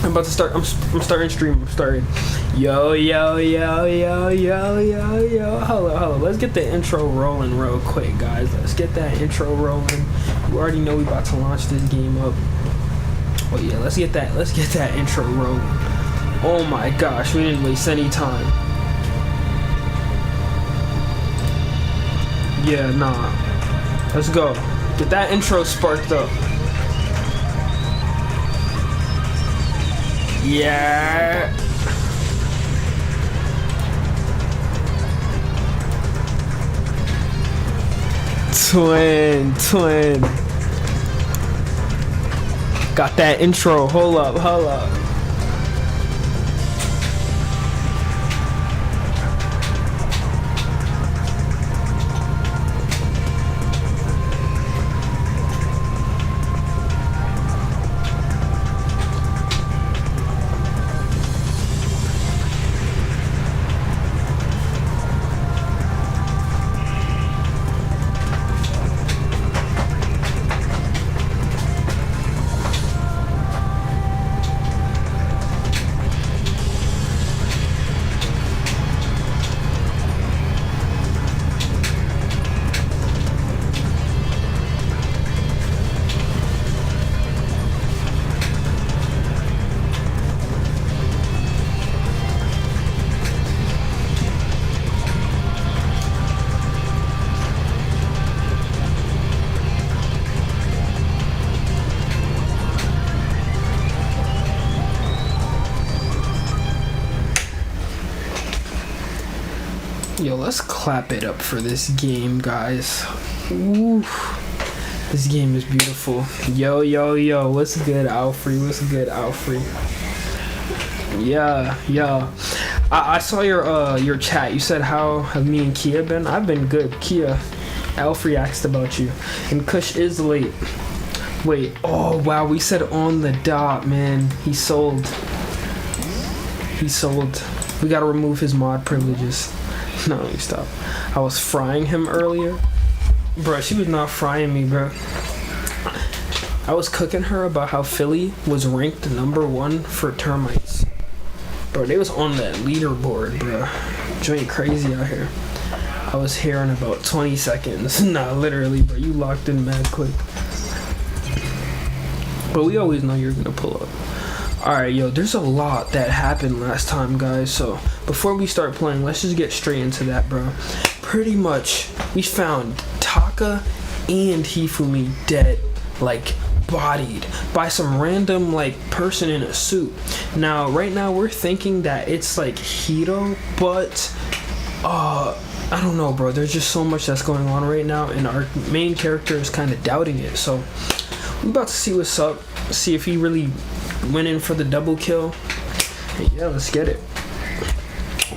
I'm about to start. I'm starting stream. I'm starting. Yo. Hello. Let's get the intro rolling real quick, guys. Let's get that intro rolling. You already know we about to launch this game up. Oh yeah, let's get that intro rolling. Oh my gosh, we didn't waste any time. Yeah, nah. Let's go. Get that intro sparked up. Yeah. Twin. Got that intro. Hold up. Yo, let's clap it up for this game, guys. Ooh, this game is beautiful. Yo, what's good, Alfred? Yeah. I saw your chat. You said, how have me and Kia been? I've been good. Kia, Alfred asked about you. And Kush is late. Wait, oh wow, we said on the dot, man. He sold. We gotta remove his mod privileges. No, let me stop. I was frying him earlier. Bro, she was not frying me, bro. I was cooking her about how Philly was ranked #1 for termites. Bro, they was on that leaderboard, bro. Joint crazy out here. I was here in about 20 seconds. Nah, literally, bro. You locked in mad quick. But we always know you're gonna pull up. Alright, yo, there's a lot that happened last time, guys, so before we start playing, let's just get straight into that, bro. Pretty much, we found Taka and Hifumi dead, like, bodied by some random, like, person in a suit. Now, right now, we're thinking that it's, like, Hiro, but, I don't know, bro. There's just so much that's going on right now, and our main character is kind of doubting it, so we're about to see what's up, see if he really went in for the double kill. Hey, yeah, let's get it.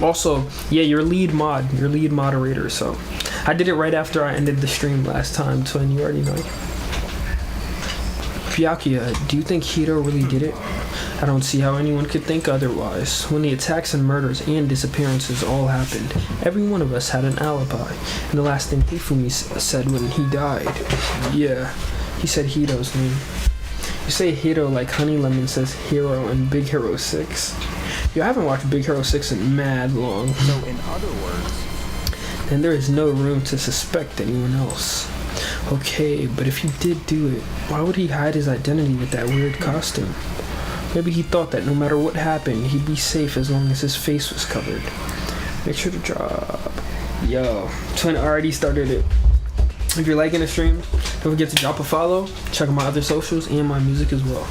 Also, yeah, your lead moderator, so I did it right after I ended the stream last time, Twin, you already know. Byakuya, do you think Hiro really did it? I don't see how anyone could think otherwise. When the attacks and murders and disappearances all happened, every one of us had an alibi. And the last thing Hifumi said when he died, yeah, he said Hiro's name. You say Hiro like Honey Lemon says Hero in Big Hero 6. Yo, I haven't watched Big Hero 6 in mad long. So in other words, then there is no room to suspect anyone else. Okay, but if he did do it, why would he hide his identity with that weird costume? Maybe he thought that no matter what happened, he'd be safe as long as his face was covered. Make sure to drop. Yo, Twin already started it. If you're liking the stream, don't forget to drop a follow, check out my other socials, and my music as well.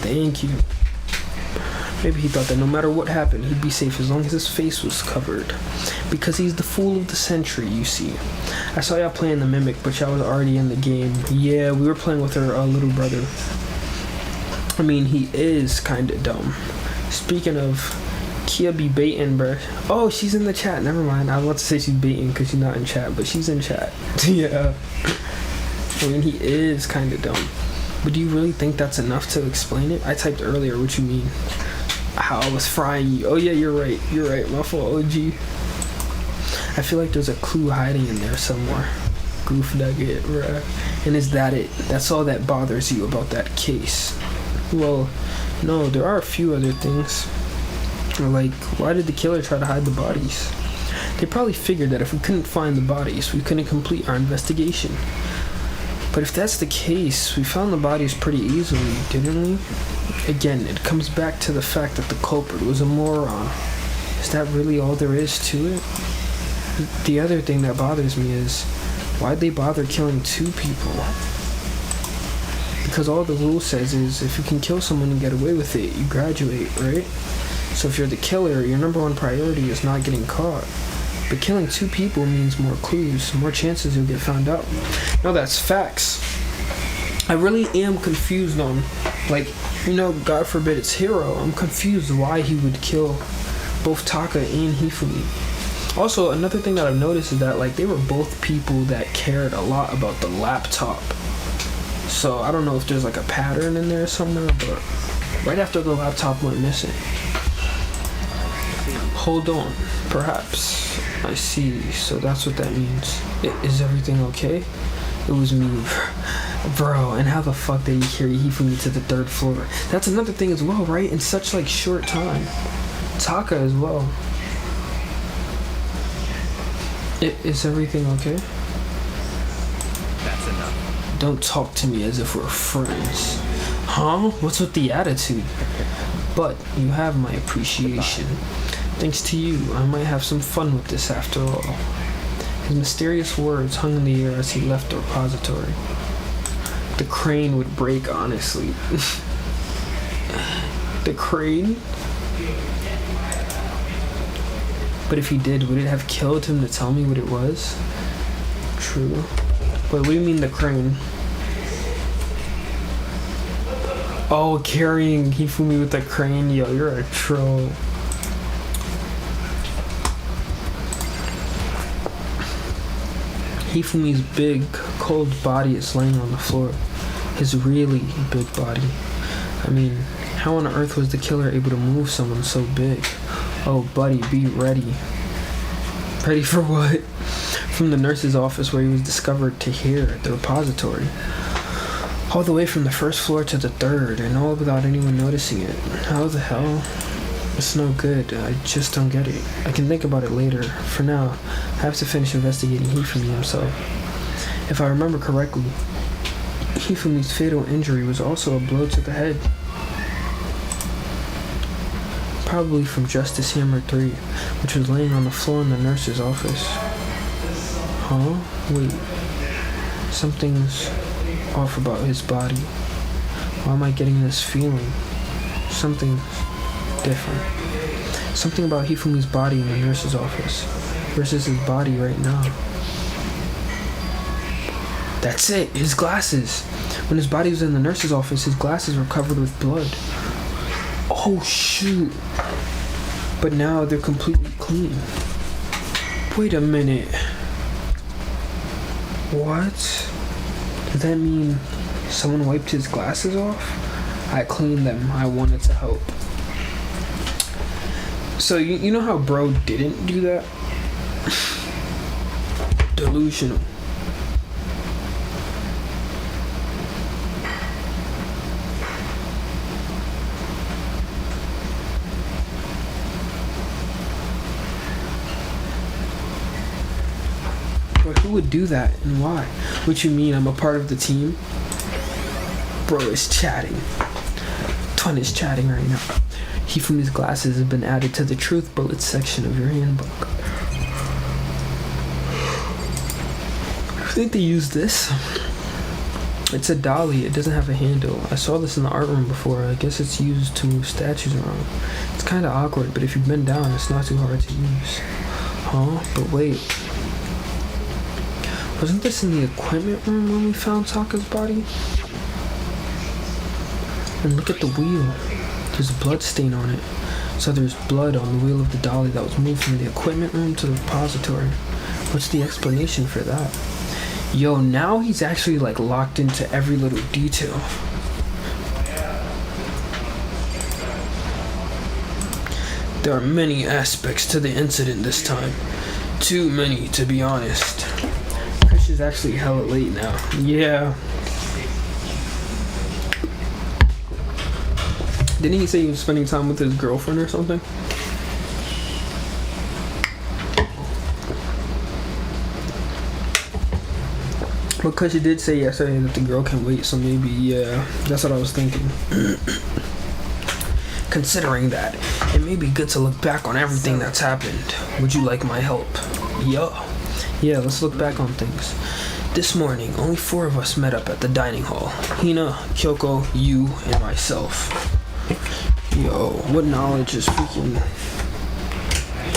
Thank you. Maybe he thought that no matter what happened, he'd be safe as long as his face was covered. Because he's the fool of the century, you see. I saw y'all playing the Mimic, but y'all was already in the game. Yeah, we were playing with her little brother. I mean, he is kinda dumb. Speaking of, Kia be baiting, bruh. Oh, she's in the chat. Never mind. I was about to say she's baiting because she's not in chat, but she's in chat. Yeah. I mean, he is kind of dumb. But do you really think that's enough to explain it? I typed earlier what you mean. How I was frying you. Oh, yeah, you're right. My fault, OG. I feel like there's a clue hiding in there somewhere. Goof nugget, bruh. And is that it? That's all that bothers you about that case? Well, No, there are a few other things. Like, why did the killer try to hide the bodies? They probably figured that if we couldn't find the bodies, we couldn't complete our investigation. But if that's the case, we found the bodies pretty easily, didn't we? Again, it comes back to the fact that the culprit was a moron. Is that really all there is to it? The other thing that bothers me is, why'd they bother killing 2 people? Because all the rule says is, if you can kill someone and get away with it, you graduate, right? So if you're the killer, your number 1 priority is not getting caught. But killing 2 people means more clues, more chances you'll get found out. No, that's facts. I really am confused on, like, God forbid it's Hiro. I'm confused why he would kill both Taka and Hifumi. Also, another thing that I've noticed is that, like, they were both people that cared a lot about the laptop. So I don't know if there's like a pattern in there somewhere, but right after the laptop went missing. Hold on, perhaps. I see, so that's what that means. Is everything okay? It was me. Bro, and how the fuck did he carry Hifumi to the 3rd floor? That's another thing as well, right? In such like short time. Taka as well. Is everything okay? That's enough. Don't talk to me as if we're friends. Huh? What's with the attitude? But you have my appreciation. Thanks to you, I might have some fun with this after all. His mysterious words hung in the air as he left the repository. The crane would break, honestly. The crane? But if he did, would it have killed him to tell me what it was? True. Wait, what do you mean the crane? Oh, carrying Hifumi with the crane? Yo, you're a troll. Hifumi's big, cold body is laying on the floor. His really big body. I mean, how on earth was the killer able to move someone so big? Oh, buddy, be ready. Ready for what? From the nurse's office where he was discovered to here at the repository. All the way from the 1st floor to the 3rd, and all without anyone noticing it. How the hell? It's no good. I just don't get it. I can think about it later. For now, I have to finish investigating Hifumi himself. If I remember correctly, Hifumi's fatal injury was also a blow to the head. Probably from Justice Hammer 3, which was laying on the floor in the nurse's office. Huh? Wait. Something's off about his body. Why am I getting this feeling? Something's different. Something about Hifumi's body in the nurse's office versus his body right now. That's it, his glasses. When his body was in the nurse's office, his glasses were covered with blood. Oh shoot. But now they're completely clean. Wait a minute. What? Does that mean someone wiped his glasses off? I cleaned them. I wanted to help. So you know how bro didn't do that? Delusional. But who would do that and why? What you mean, I'm a part of the team? Bro is chatting. Ton is chatting right now. Hifumi's glasses have been added to the truth bullets section of your handbook. I think they used this. It's a dolly. It doesn't have a handle. I saw this in the art room before. I guess it's used to move statues around. It's kind of awkward, but if you bend down, it's not too hard to use. Huh? But wait. Wasn't this in the equipment room when we found Taka's body? And look at the wheel. There's a blood stain on it. So there's blood on the wheel of the dolly that was moved from the equipment room to the repository. What's the explanation for that? Yo, now he's actually like locked into every little detail. There are many aspects to the incident this time. Too many, to be honest. Chris is actually hella late now. Yeah. Didn't he say he was spending time with his girlfriend or something? Because you did say yesterday that the girl can wait, so maybe, yeah, that's what I was thinking. Considering that, it may be good to look back on everything that's happened. Would you like my help? Yeah, let's look back on things. This morning, only 4 of us met up at the dining hall. Hina, Kyoko, you, and myself. Yo, what knowledge is freaking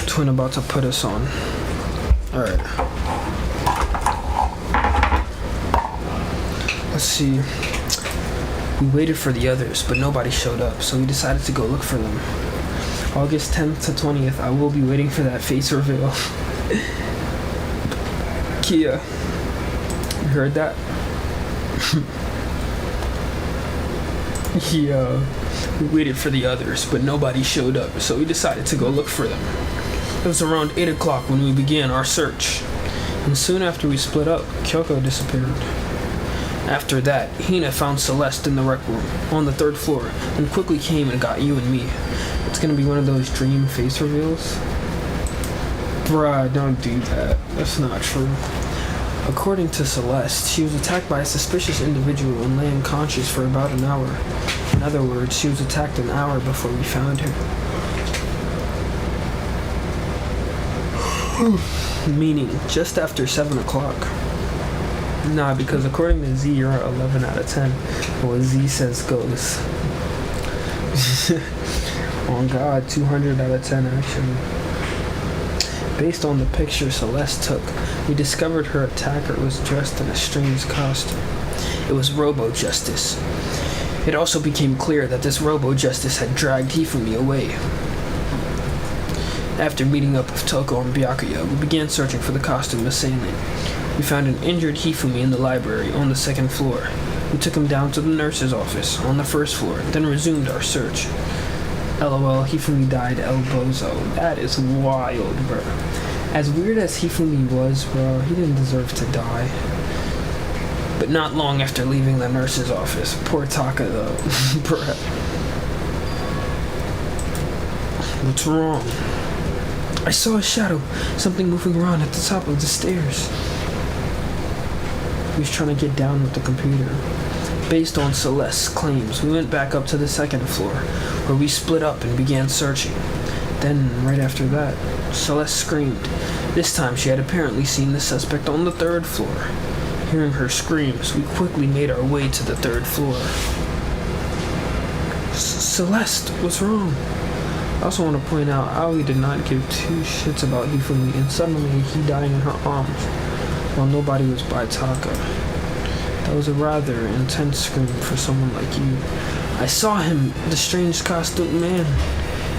Twin about to put us on? Alright. Let's see. We waited for the others, but nobody showed up, so we decided to go look for them. August 10th to 20th, I will be waiting for that face reveal. Kia. You heard that? Yeah. We waited for the others, but nobody showed up, so we decided to go look for them. It was around 8 o'clock when we began our search, and soon after we split up, Kyoko disappeared. After that, Hina found Celeste in the rec room, on the 3rd floor, and quickly came and got you and me. It's gonna be one of those dream face reveals. Bruh, don't do that. That's not true. According to Celeste, she was attacked by a suspicious individual and lay unconscious for about an hour. In other words, she was attacked an hour before we found her. Meaning, just after 7 o'clock. Nah, because according to Z, you're 11 out of 10. What Z says goes. On God, 200 out of 10 actually. Based on the picture Celeste took, we discovered her attacker was dressed in a strange costume. It was Robo-Justice. It also became clear that this Robo-Justice had dragged Hifumi away. After meeting up with Toko and Byakuya, we began searching for the costume assailant. We found an injured Hifumi in the library on the 2nd floor. We took him down to the nurse's office on the 1st floor, then resumed our search. LOL, Hifumi died El Bozo. That is wild, bro. As weird as Hifumi was, bro, he didn't deserve to die. But not long after leaving the nurse's office. Poor Taka, though. Bruh. What's wrong? I saw a shadow. Something moving around at the top of the stairs. He was trying to get down with the computer. Based on Celeste's claims, we went back up to the 2nd floor, where we split up and began searching. Then, right after that, Celeste screamed. This time she had apparently seen the suspect on the 3rd floor. Hearing her screams, we quickly made our way to the 3rd floor. Celeste, what's wrong? I also want to point out, Aoi did not give 2 shits about Hifumi, and suddenly he died in her arms, while nobody was by Taka. That was a rather intense scream for someone like you. I saw him, the strange costumed man.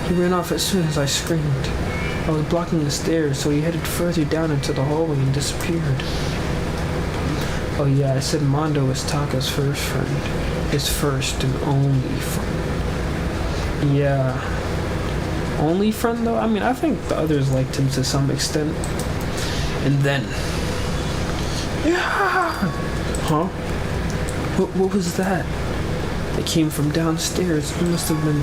He ran off as soon as I screamed. I was blocking the stairs, so he headed further down into the hallway and disappeared. Oh yeah, I said Mondo was Taka's first friend. His first and only friend. Yeah. Only friend though? I mean, I think the others liked him to some extent. And then... Yeah! Huh? What was that? It came from downstairs. It must have been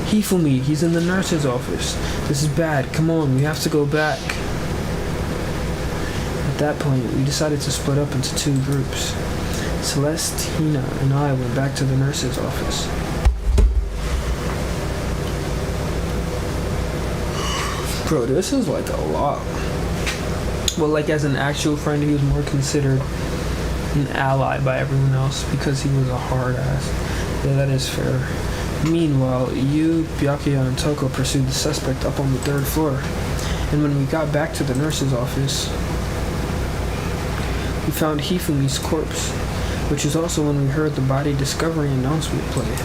Hifumi. He's in the nurse's office. This is bad. Come on, we have to go back. At that point, we decided to split up into 2 groups. Celeste, Hina, and I went back to the nurse's office. Bro, this is like a lot. Well, like as an actual friend, he was more considered an ally by everyone else because he was a hard ass. Yeah, that is fair. Meanwhile, you, Byakuya, and Toko pursued the suspect up on the 3rd floor. And when we got back to the nurse's office, we found Hifumi's corpse, which is also when we heard the body discovery announcement play.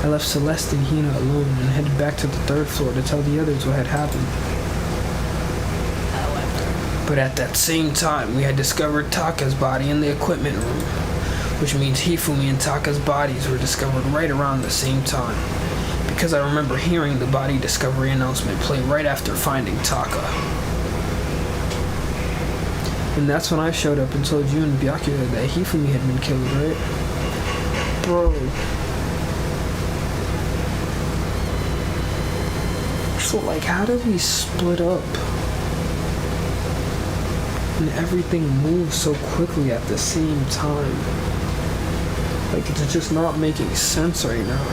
I left Celeste and Hina alone and headed back to the 3rd floor to tell the others what had happened. But at that same time, we had discovered Taka's body in the equipment room, which means Hifumi and Taka's bodies were discovered right around the same time, because I remember hearing the body discovery announcement play right after finding Taka. And that's when I showed up and told you and Byakuya that Hifumi had been killed, right? Bro. So, like, how did we split up? And everything moves so quickly at the same time. Like, it's just not making sense right now.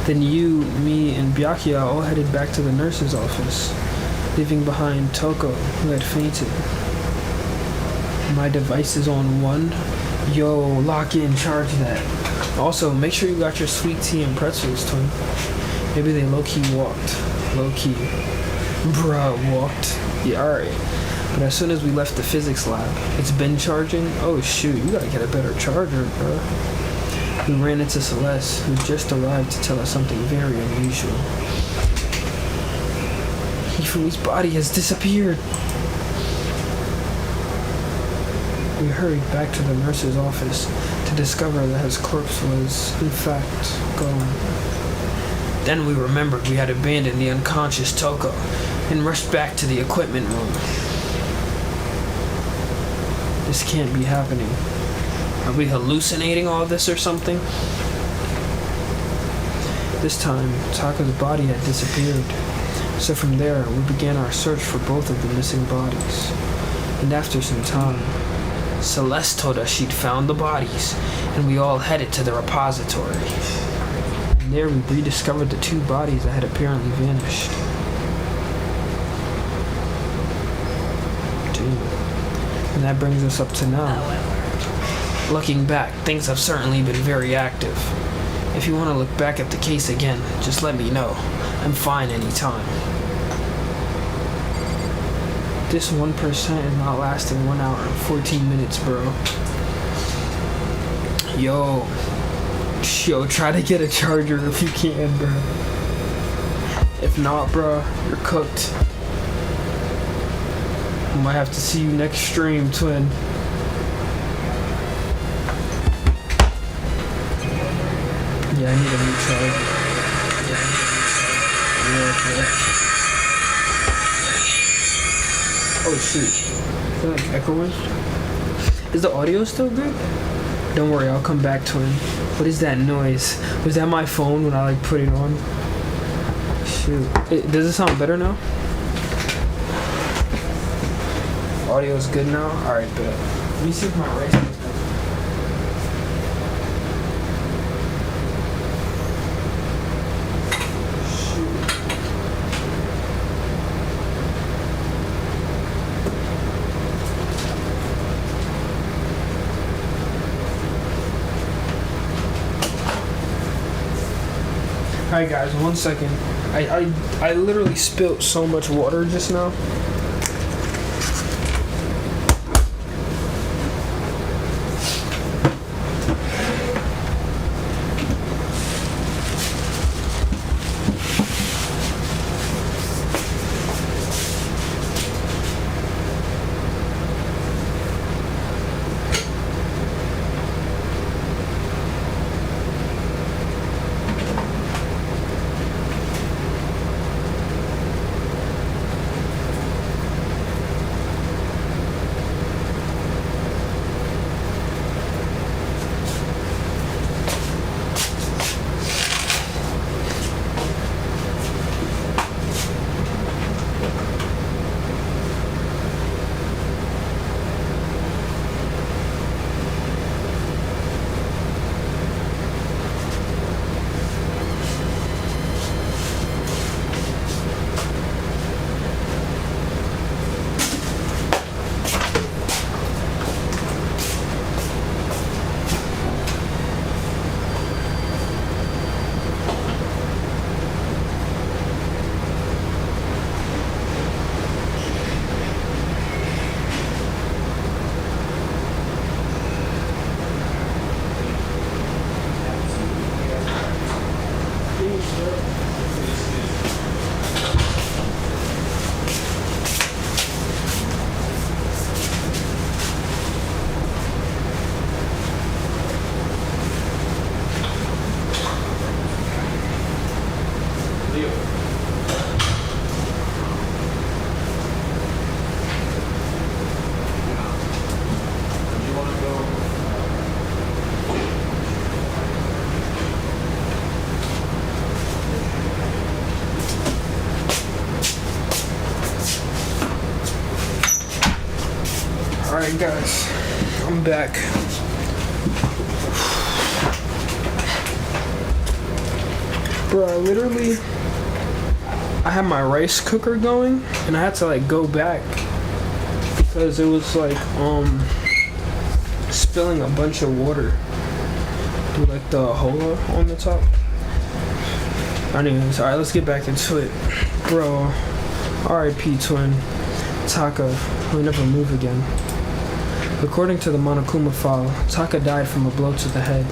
Then you, me, and Byakuya all headed back to the nurse's office, leaving behind Toko, who had fainted. My device is on 1. Yo, lock in, charge that. Also, make sure you got your sweet tea and pretzels, twin. Maybe they low-key walked. Low-key. Bruh, walked. Yeah, alright. But as soon as we left the physics lab, it's been charging. Oh shoot, you gotta get a better charger, bro. We ran into Celeste, who just arrived to tell us something very unusual. Hifumi's body has disappeared. We hurried back to the nurse's office to discover that his corpse was, in fact, gone. Then we remembered we had abandoned the unconscious Toko and rushed back to the equipment room. This can't be happening. Are we hallucinating all this or something? This time, Taka's body had disappeared. So from there, we began our search for both of the missing bodies. And after some time, Celeste told us she'd found the bodies, and we all headed to the repository. And there we rediscovered the 2 bodies that had apparently vanished. Damn. And that brings us up to now. Looking back, things have certainly been very active. If you want to look back at the case again, just let me know. I'm fine anytime. This 1% is not lasting 1 hour and 14 minutes, bro. Yo, try to get a charger if you can, bro. If not, bro, you're cooked. I might have to see you next stream, twin. Yeah, I need a new charger. Yeah. Oh shoot. Is that like echoing? Is the audio still good? Don't worry, I'll come back, twin. What is that noise? Was that my phone when I like put it on? Shoot. Does it sound better now? Audio's good now? Alright, bet. Let me see if my rice is good. Alright guys, 1 second. I literally spilled so much water just now. I'm back. Bro, literally, I had my rice cooker going, and I had to like go back because it was like spilling a bunch of water through like the hole on the top. Anyways, alright, let's get back into it. Bro, R.I.P. twin Taka will never move again. According to the Monokuma file, Taka died from a blow to the head.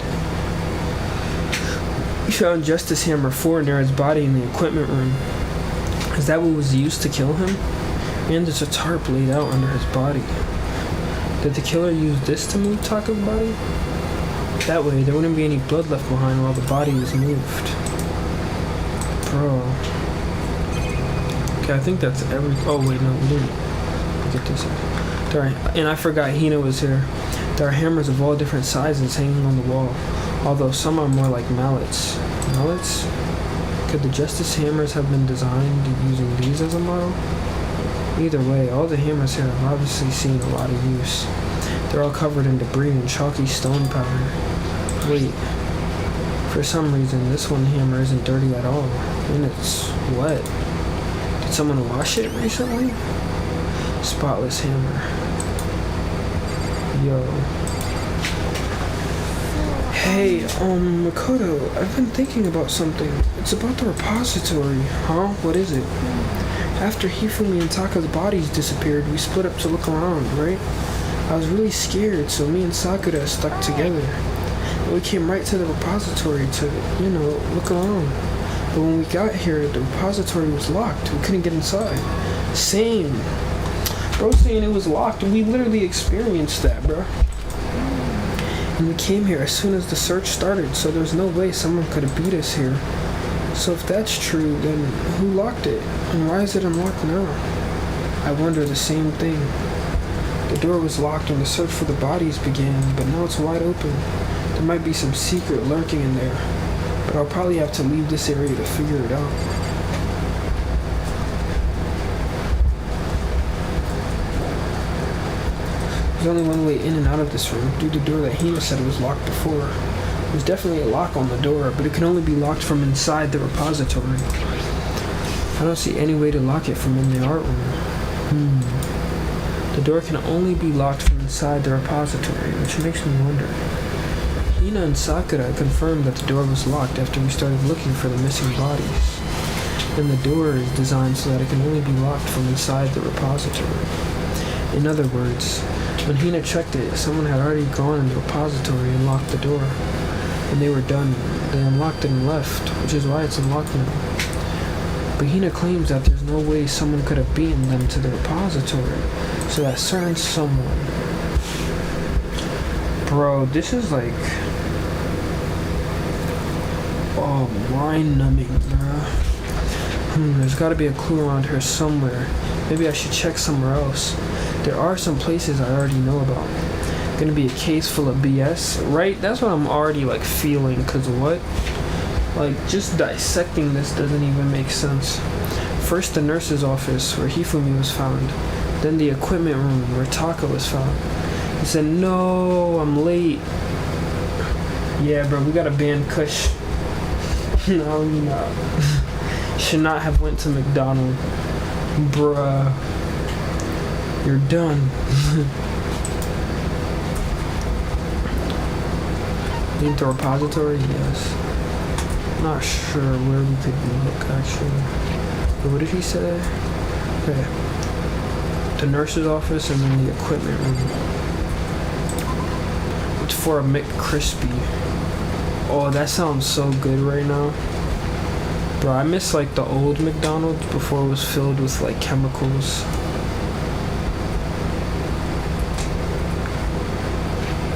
We found Justice Hammer 4 near his body in the equipment room. Is that what was used to kill him? And there's a tarp laid out under his body. Did the killer use this to move Taka's body? That way, there wouldn't be any blood left behind while the body was moved. Bro. Okay, I think that's every... Oh, wait, no, we didn't get this. And I forgot Hina was here. There are hammers of all different sizes hanging on the wall, although some are more like mallets. Mallets? Could the Justice hammers have been designed using these as a model? Either way, all the hammers here have obviously seen a lot of use. They're all covered in debris and chalky stone powder. Wait. For some reason, this one hammer isn't dirty at all, and it's wet. Did someone wash it recently? Spotless hammer. Yo. Hey, Makoto, I've been thinking about something. It's about the repository. Huh? What is it? After Hifumi and Taka's bodies disappeared, we split up to look around, right? I was really scared, so me and Sakura stuck together. And we came right to the repository to, look around. But when we got here, the repository was locked. We couldn't get inside. Same. Bro saying it was locked, and we literally experienced that, bro. And we came here as soon as the search started, so there's no way someone could have beat us here. So if that's true, then who locked it? And why is it unlocked now? I wonder the same thing. The door was locked when the search for the bodies began, but now it's wide open. There might be some secret lurking in there, but I'll probably have to leave this area to figure it out. There's only one way in and out of this room, through the door that Hina said was locked before. There's definitely a lock on the door, but it can only be locked from inside the repository. I don't see any way to lock it from in the art room. The door can only be locked from inside the repository, which makes me wonder. Hina and Sakura confirmed that the door was locked after we started looking for the missing bodies. And the door is designed so that it can only be locked from inside the repository. In other words, when Hina checked it, someone had already gone in the repository and locked the door. When they were done, they unlocked it and left, which is why it's unlocked now. But Hina claims that there's no way someone could have beaten them to the repository, so that certain someone... Bro, this is like... Oh, mind-numbing, bro. There's gotta be a clue around here somewhere. Maybe I should check somewhere else. There are some places I already know about. Gonna be a case full of BS, right? That's what I'm already like feeling, cause what? Like just dissecting this doesn't even make sense. First the nurse's office where Hifumi was found, then the equipment room where Taka was found. He said, no, I'm late. Yeah, bro, we gotta ban Kush. No, you're not. Should not have went to McDonald's. Bruh. You're done. Need the repository? Yes. Not sure where we could look actually. But what did he say? Okay. The nurse's office and then the equipment room. It's for a McCrispy. Oh, that sounds so good right now. Bro, I miss like the old McDonald's before it was filled with like chemicals.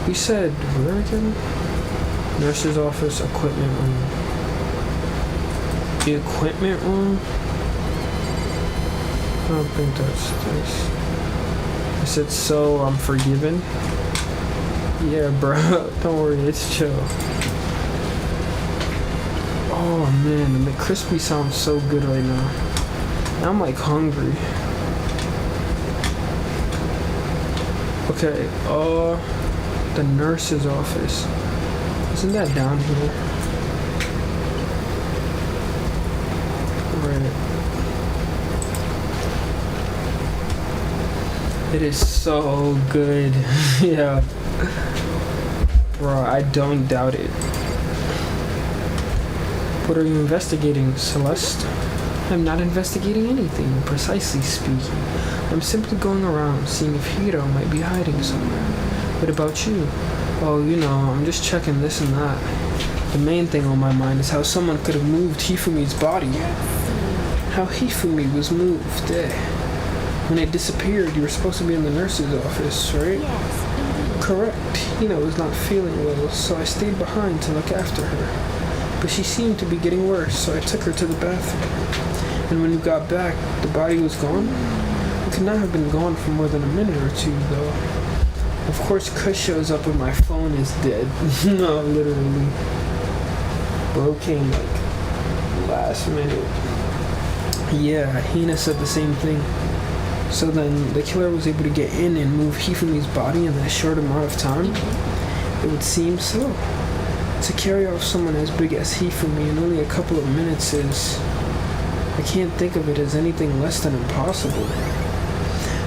We said, where again? Nurse's office, equipment room. The equipment room? I don't think that's this. I said, so I'm forgiven? Yeah, bro. Don't worry, it's chill. Oh man, the McCrispy sounds so good right now. Now I'm like hungry. Okay, The nurse's office. Isn't that down here? Right. It is so good. Yeah. Bro, I don't doubt it. What are you investigating, Celeste? I'm not investigating anything, precisely speaking. I'm simply going around, seeing if Hiro might be hiding somewhere. What about you? Oh, you know, I'm just checking this and that. The main thing on my mind is how someone could have moved Hifumi's body. How Hifumi was moved. When it disappeared, you were supposed to be in the nurse's office, right? Yes. Correct. Hina was not feeling well, so I stayed behind to look after her. But she seemed to be getting worse, so I took her to the bathroom. And when we got back, the body was gone. It could not have been gone for more than a minute or two, though. Of course, Kush shows up when my phone is dead. No, literally. Bro came like last minute. Yeah, Hina said the same thing. So then the killer was able to get in and move Hifumi's body in that short amount of time? It would seem so. To carry off someone as big as Hifumi in only a couple of minutes is... I can't think of it as anything less than impossible.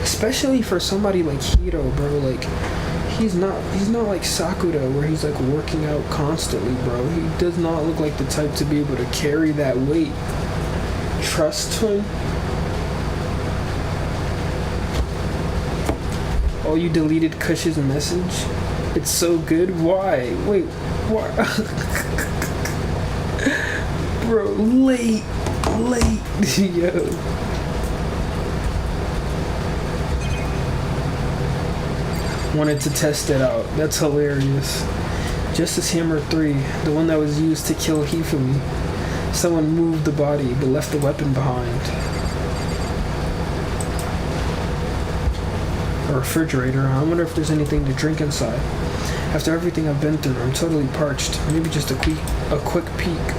Especially for somebody like Hiro, bro. Like, he's not like Sakura where he's like working out constantly, bro. He does not look like the type to be able to carry that weight. Trust him. Oh, you deleted Kush's message? It's so good? Why? Wait, why? Bro, late, yo. Wanted to test it out. That's hilarious. Justice Hammer 3, the one that was used to kill Hifumi. Someone moved the body but left the weapon behind. A refrigerator. I wonder if there's anything to drink inside. After everything I've been through, I'm totally parched. Maybe just a quick peek.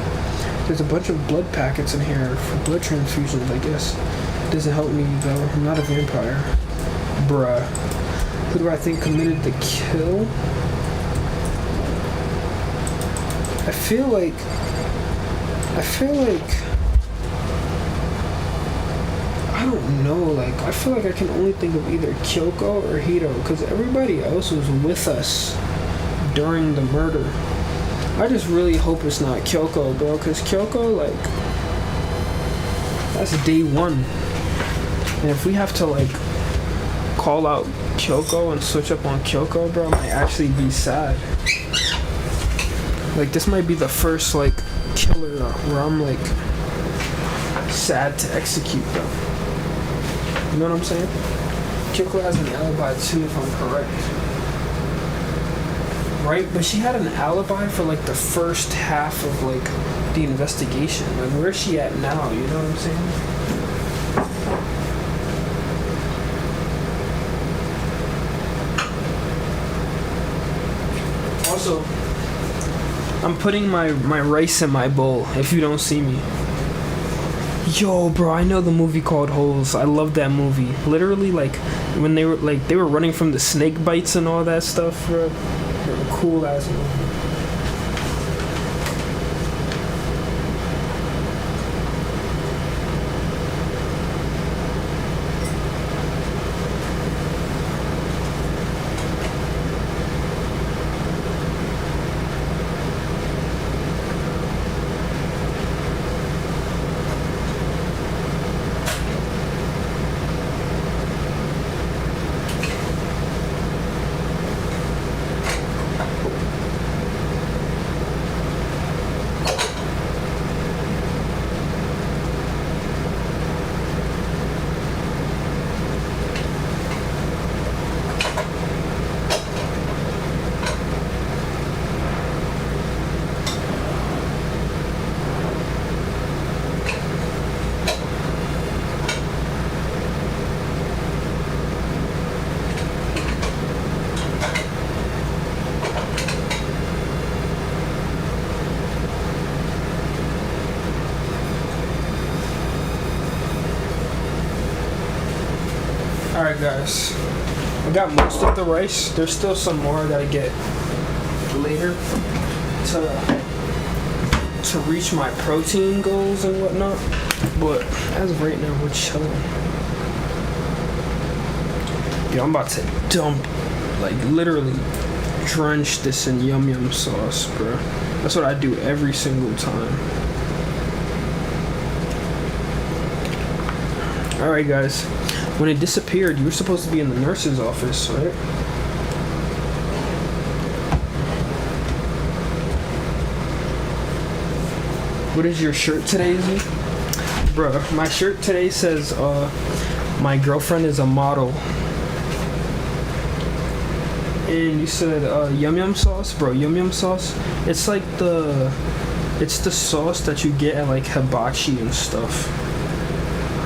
There's a bunch of blood packets in here for blood transfusions, I guess. It doesn't help me, though. I'm not a vampire. Bruh. Who do I think committed the kill? I feel like... I don't know, like, I feel like I can only think of either Kyoko or Hiro, because everybody else was with us during the murder. I just really hope it's not Kyoko, bro, because Kyoko, like, that's day one. And if we have to, like, call out Kyoko and switch up on Kyoko, bro, I might actually be sad. Like, this might be the first, like, killer where I'm, like, sad to execute, though. You know what I'm saying? Kyoko has an alibi too, if I'm correct. Right? But she had an alibi for like the first half of like the investigation. Like, where's she at now? You know what I'm saying? Also, I'm putting my rice in my bowl if you don't see me. Yo, bro, I know the movie called Holes. I love that movie. Literally, like, when they were running from the snake bites and all that stuff, bro. Cool ass movie. Alright, guys. I got most of the rice. There's still some more I gotta get later to reach my protein goals and whatnot. But as of right now, we're chilling. Yo, I'm about to dump, like literally drench this in yum yum sauce, bro. That's what I do every single time. Alright guys, when it disappeared, you were supposed to be in the nurse's office, right? What is your shirt today, Z? Bruh, my shirt today says, my girlfriend is a model. And you said, yum yum sauce? Bro, yum yum sauce? It's like it's the sauce that you get at like hibachi and stuff.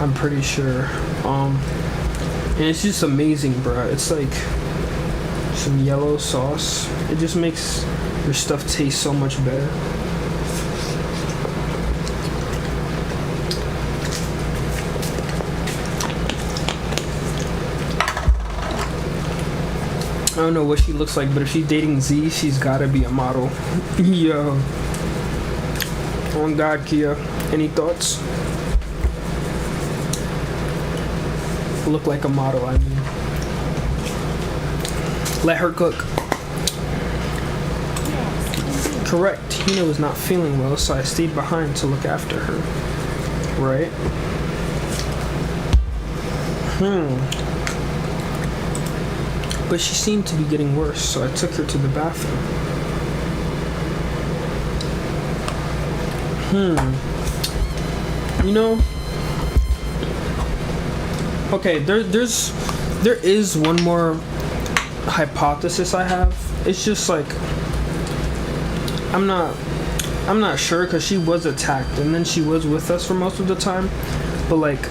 I'm pretty sure. And it's just amazing, bro. It's like some yellow sauce. It just makes your stuff taste so much better. I don't know what she looks like, but if she's dating Z, she's gotta be a model. Yo. On God, Kia. Any thoughts? Look like a model, I mean. Let her cook. Correct. Hina was not feeling well, so I stayed behind to look after her. Right? But she seemed to be getting worse, so I took her to the bathroom. You know, okay, there is one more hypothesis I have. It's just like I'm not sure, because she was attacked and then she was with us for most of the time. But like,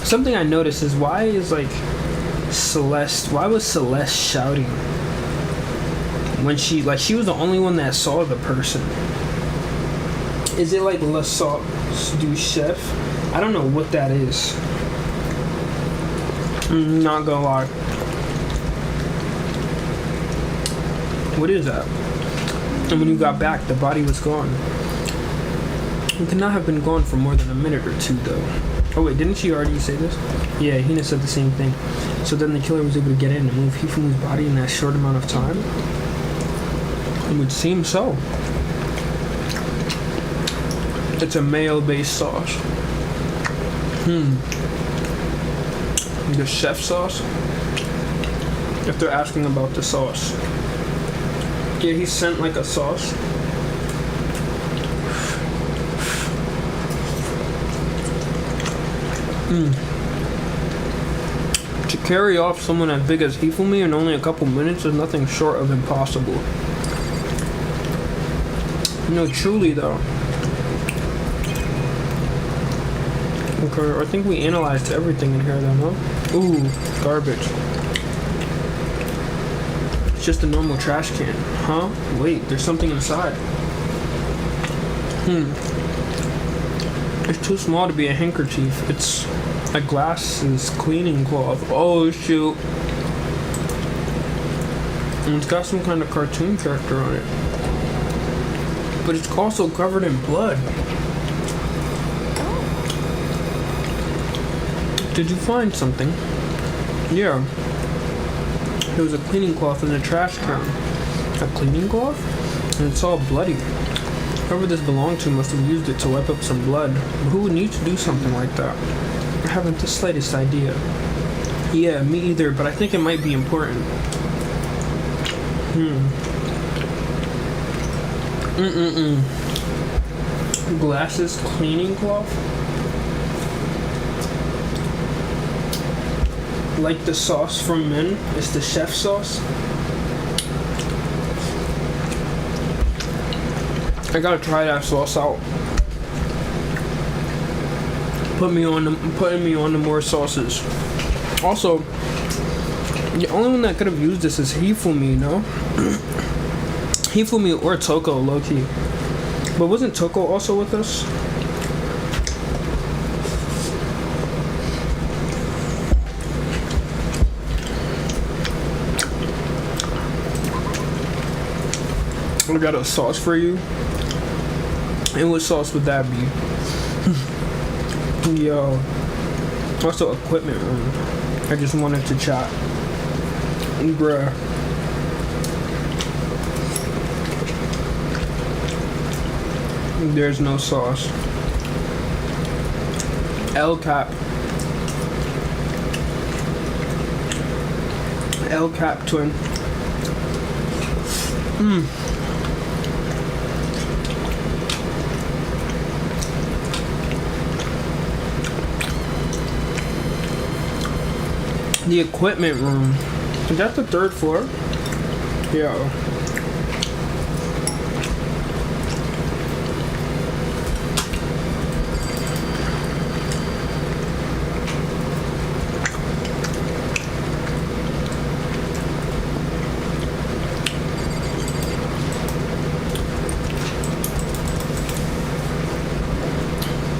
something I noticed is why was Celeste shouting when she was the only one that saw the person? Is it like Le Sauce du Chef? I don't know what that is. I'm not gonna lie. What is that? And when you got back, the body was gone. It could not have been gone for more than a minute or two, though. Oh wait, didn't she already say this? Yeah, Hina said the same thing. So then the killer was able to get in and move Hifumu's body in that short amount of time? It would seem so. It's a mayo-based sauce. The chef sauce? If they're asking about the sauce. Yeah, he sent like a sauce. To carry off someone as big as Hifumi in only a couple minutes is nothing short of impossible. No, truly though. Okay, I think we analyzed everything in here though, no? Ooh, garbage. It's just a normal trash can. Huh? Wait, there's something inside. It's too small to be a handkerchief. It's a glasses cleaning cloth. Oh shoot. And it's got some kind of cartoon character on it. But it's also covered in blood. Did you find something? Yeah. There was a cleaning cloth in the trash can. A cleaning cloth? And it's all bloody. Whoever this belonged to must have used it to wipe up some blood. But who would need to do something like that? I haven't the slightest idea. Yeah, me either, but I think it might be important. Glasses cleaning cloth? Like the sauce from Men? It's the chef sauce? I gotta try that sauce out. Putting me on to more sauces. Also, the only one that could have used this is Hifumi, no? Hifumi or Toko, low-key. But wasn't Toko also with us? I got a sauce for you. And what sauce would that be? Yo. Also, equipment room. I just wanted to chat. Bruh. There's no sauce. El Cap. El Cap twin. The equipment room. Is that the 3rd floor? Yeah.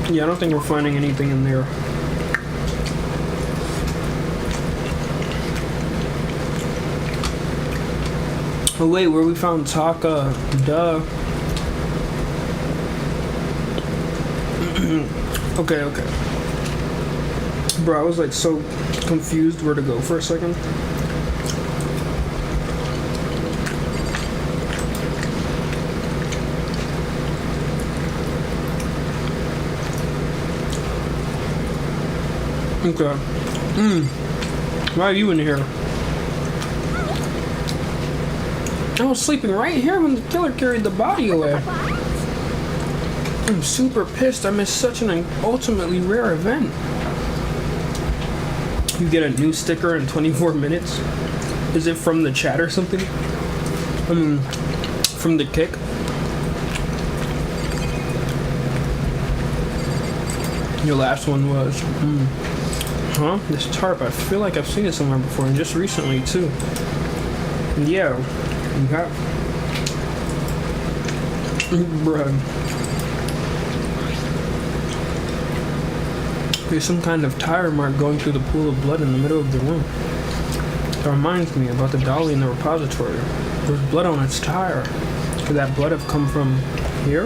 Yeah, I don't think we're finding anything in there. Oh wait, where we found Taka, duh. Okay. Bro, I was like so confused where to go for a second. Okay. Why are you in here? I was sleeping right here when the killer carried the body away. I'm super pissed. I missed such an ultimately rare event. You get a new sticker in 24 minutes? Is it from the chat or something? From the kick? Your last one was. Huh? This tarp, I feel like I've seen it somewhere before, and just recently too. Yeah. Okay. Bruh. There's some kind of tire mark going through the pool of blood in the middle of the room. That reminds me about the dolly in the repository. There's blood on its tire. Could that blood have come from here?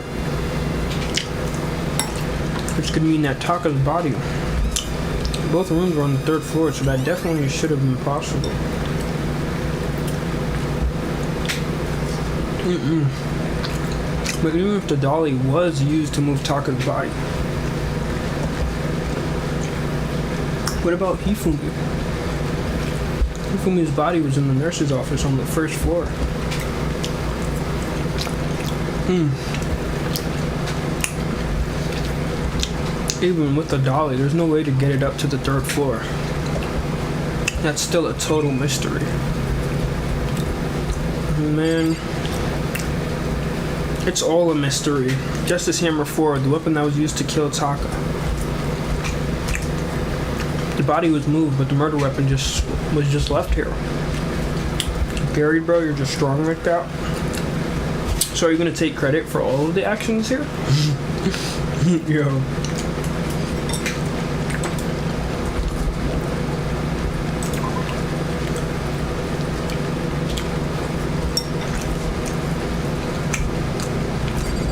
Which could mean that Taka's body. Both rooms were on the 3rd floor, so that definitely should have been possible. But even if the dolly was used to move Taka's body, what about Hifumi? Hifumi's body was in the nurse's office on the 1st floor. Even with the dolly, there's no way to get it up to the 3rd floor. That's still a total mystery. Man. It's all a mystery. Justice Hammer 4, the weapon that was used to kill Taka. The body was moved, but the murder weapon was just left here. Gary, bro, you're just strong like that. So are you gonna take credit for all of the actions here? Yo.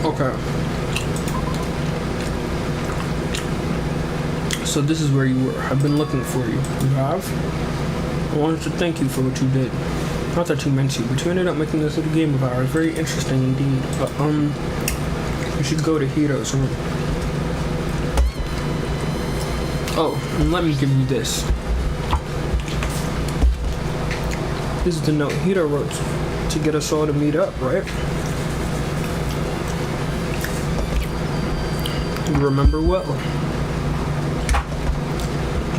Okay. So this is where you were. I've been looking for you. You have? I wanted to thank you for what you did. Not that you meant to, but you ended up making this little game of ours very interesting indeed. But we should go to Hiro's room. Oh, and let me give you this. This is the note Hiro wrote to get us all to meet up, right? You remember well.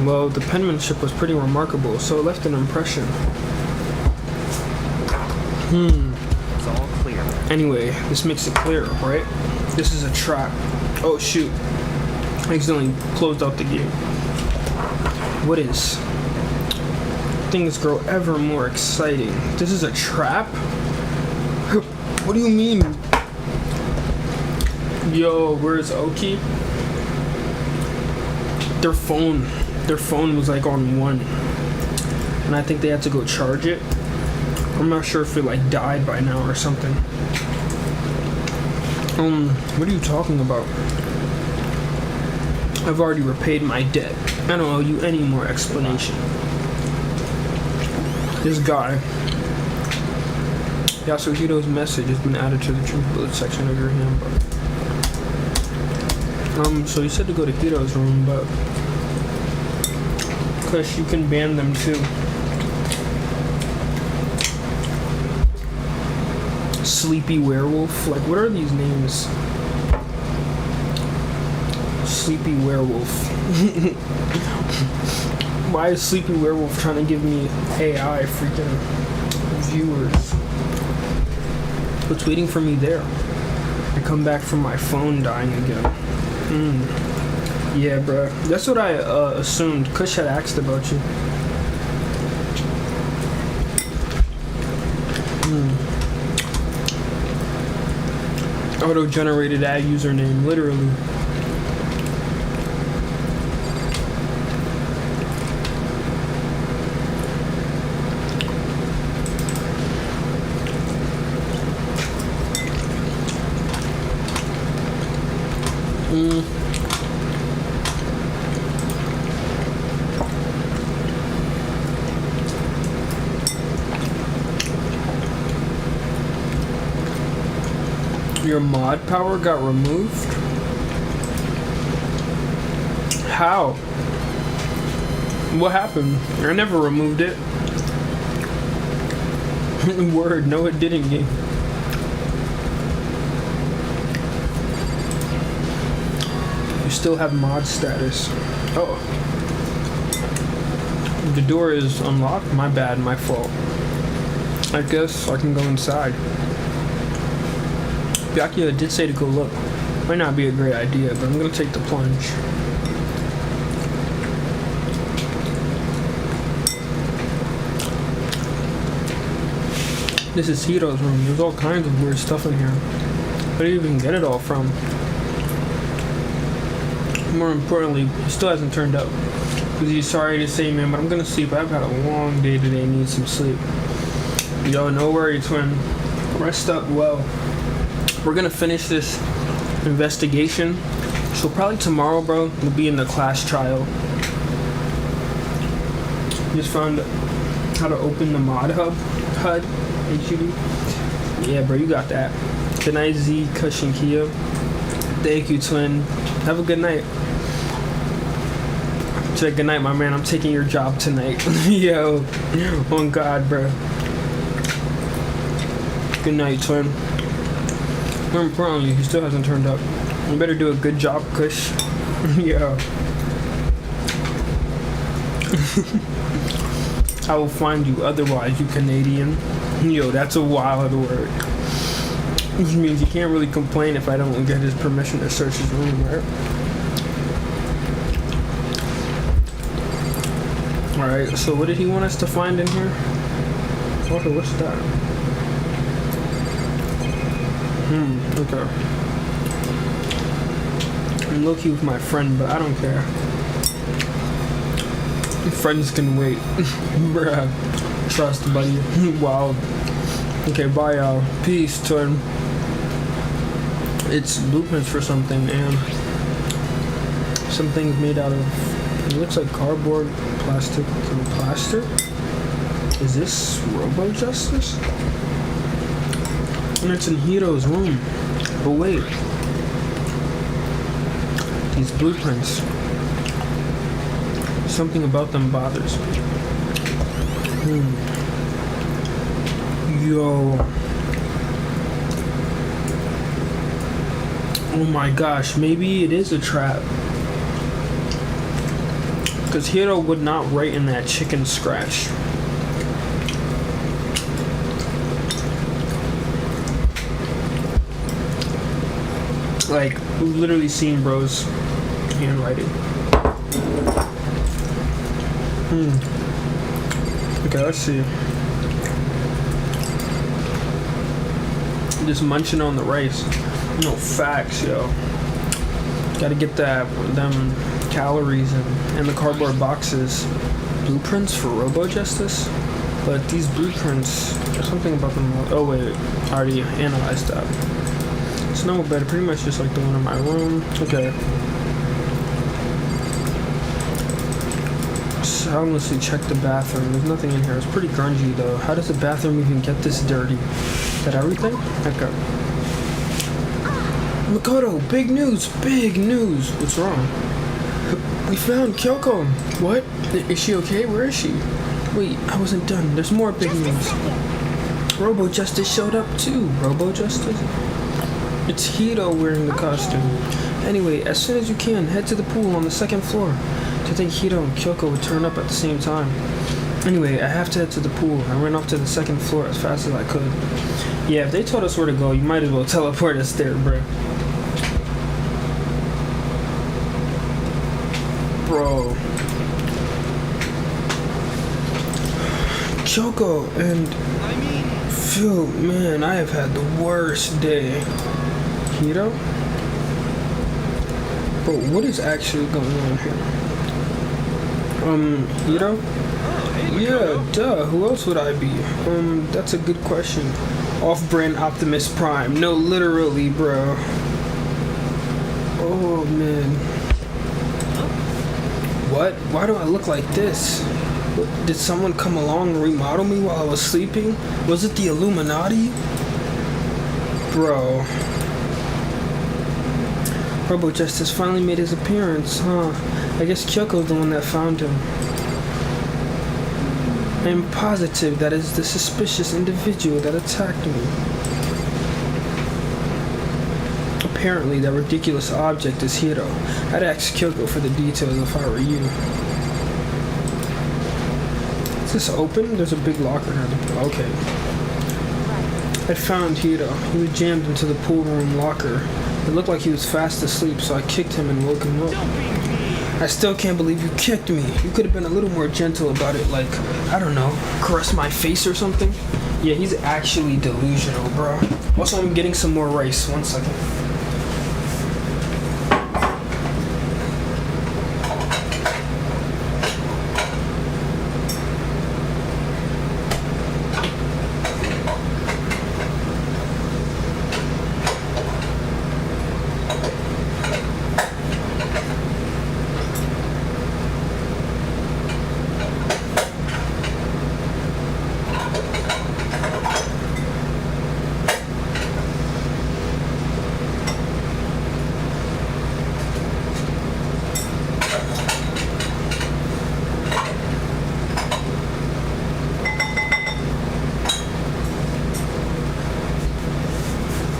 Well, the penmanship was pretty remarkable, so it left an impression. It's all clear. Anyway, this makes it clear, right? This is a trap. Oh shoot. I accidentally closed out the game. What is? Things grow ever more exciting. This is a trap? What do you mean? Yo, where's Oki? Their phone was like on 1. And I think they had to go charge it. I'm not sure if it like died by now or something. What are you talking about? I've already repaid my debt. I don't owe you any more explanation. This guy. Yasuhito's message has been added to the truth bullet section of your handbook. So you said to go to Hiro's room, but because you can ban them too. Sleepy werewolf. Like, what are these names? Sleepy werewolf. Why is Sleepy werewolf trying to give me AI freaking viewers? What's waiting for me there? I come back from my phone dying again. Yeah, bruh. That's what I assumed. Kush had asked about you. Auto-generated ad username, literally. Your mod power got removed? How? What happened? I never removed it. Word, no it didn't, game. You still have mod status. Oh. The door is unlocked? My bad, my fault. I guess I can go inside. Byakuya did say to go look. Might not be a great idea, but I'm gonna take the plunge. This is Hiro's room. There's all kinds of weird stuff in here. Where do you even get it all from? More importantly, he still hasn't turned up. He's sorry to say, man, but I'm gonna sleep. I've had a long day today. Need some sleep. Yo, no worries, twin. Rest up well. We're gonna finish this investigation. So probably tomorrow, bro, we'll be in the class trial. Just found how to open the mod HUD. HUD. Yeah, bro, you got that. Good night, Z, Kush, and Kia. Thank you, twin. Have a good night. Say good night, my man. I'm taking your job tonight. Yo, on God, bro. Good night, twin. More importantly, he still hasn't turned up. You better do a good job, Kush. Yo. I will find you otherwise, you Canadian. Yo, that's a wild word. Which means you can't really complain if I don't get his permission to search his room, right? Alright, so what did he want us to find in here? Okay, what's that? Okay. I'm low-key with my friend, but I don't care. Friends can wait. Bruh. Trust, buddy. Wow. Okay, bye, y'all. Peace, twin. It's blueprints for something, and something's made out of, it looks like cardboard, plastic, and plaster. Is this Robo Justice? And it's in Hiro's room. But wait. These blueprints. Something about them bothers me. Yo. Oh my gosh, maybe it is a trap. Because Hiro would not write in that chicken scratch. Like, we've literally seen bro's handwriting. Okay, let's see. Just munching on the rice. No facts, yo. Gotta get them calories and the cardboard boxes. Blueprints for Robo Justice? But these blueprints, there's something about them. Oh wait, I already analyzed that. Snow bed, pretty much just like the one in my room. Okay. Soundlessly check the bathroom. There's nothing in here. It's pretty grungy though. How does the bathroom even get this dirty? Is that everything? Okay. Makoto, big news! Big news! What's wrong? We found Kyoko. What? Is she okay? Where is she? Wait, I wasn't done. There's more big news. Robo Justice showed up too. Robo Justice? It's Hito wearing the costume. Anyway, as soon as you can, head to the pool on the second floor. I think Hito and Kyoko would turn up at the same time. Anyway, I have to head to the pool. I ran off to the second floor as fast as I could. Yeah, if they told us where to go, you might as well teleport us there, bro. Bro. Kyoko and Phil, man, I have had the worst day. Hito? Bro, what is actually going on here? Hito? Yeah, duh, who else would I be? That's a good question. Off-brand Optimus Prime. No, literally, bro. Oh, man. What? Why do I look like this? Did someone come along and remodel me while I was sleeping? Was it the Illuminati? Bro. Robo Justice finally made his appearance, huh? I guess Kyoko's the one that found him. I'm positive that is the suspicious individual that attacked me. Apparently, that ridiculous object is Hiro. I'd ask Kyoko for the details if I were you. Is this open? There's a big locker near the pool. Okay. I found Hiro. He was jammed into the pool room locker. It looked like he was fast asleep, so I kicked him and woke him up. I still can't believe you kicked me. You could have been a little more gentle about it, like, I don't know, caress my face or something. Yeah, he's actually delusional, bro. Also, I'm getting some more rice. 1 second.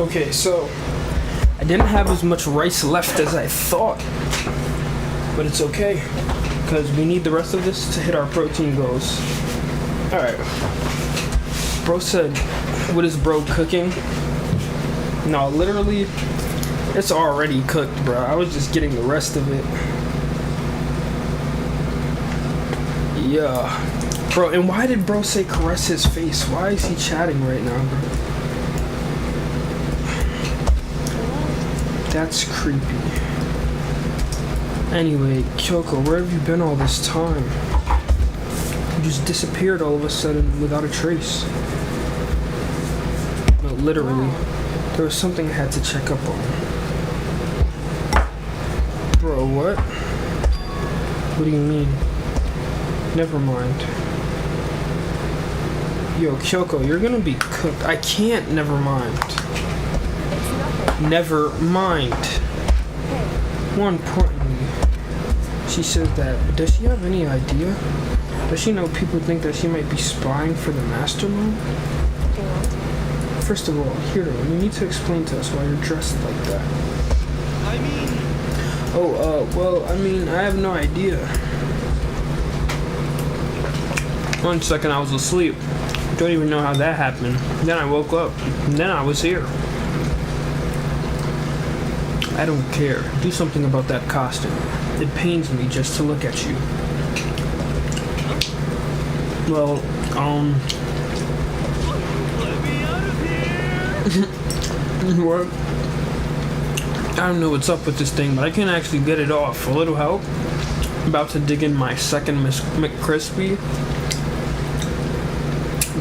Okay, so I didn't have as much rice left as I thought, but it's okay because we need the rest of this to hit our protein goals. All right. Bro said, "What is bro cooking?" No, literally, it's already cooked, bro. I was just getting the rest of it. Yeah, bro. And why did bro say caress his face? Why is he chatting right now, bro? That's creepy. Anyway, Kyoko, where have you been all this time? You just disappeared all of a sudden without a trace. No, literally. There was something I had to check up on. Bro, what? What do you mean? Never mind. Yo, Kyoko, you're gonna be cooked. I can't never mind. Never mind. More importantly, she says that, does she have any idea? Does she know people think that she might be spying for the mastermind? First of all, Hiro, you need to explain to us why you're dressed like that. Well, I have no idea. 1 second, I was asleep. Don't even know how that happened. Then I woke up, and then I was here. I don't care. Do something about that costume. It pains me just to look at you. Well, Let me out of here! what? I don't know what's up with this thing, but I can't actually get it off. A little help? About to dig in my second McCrispy.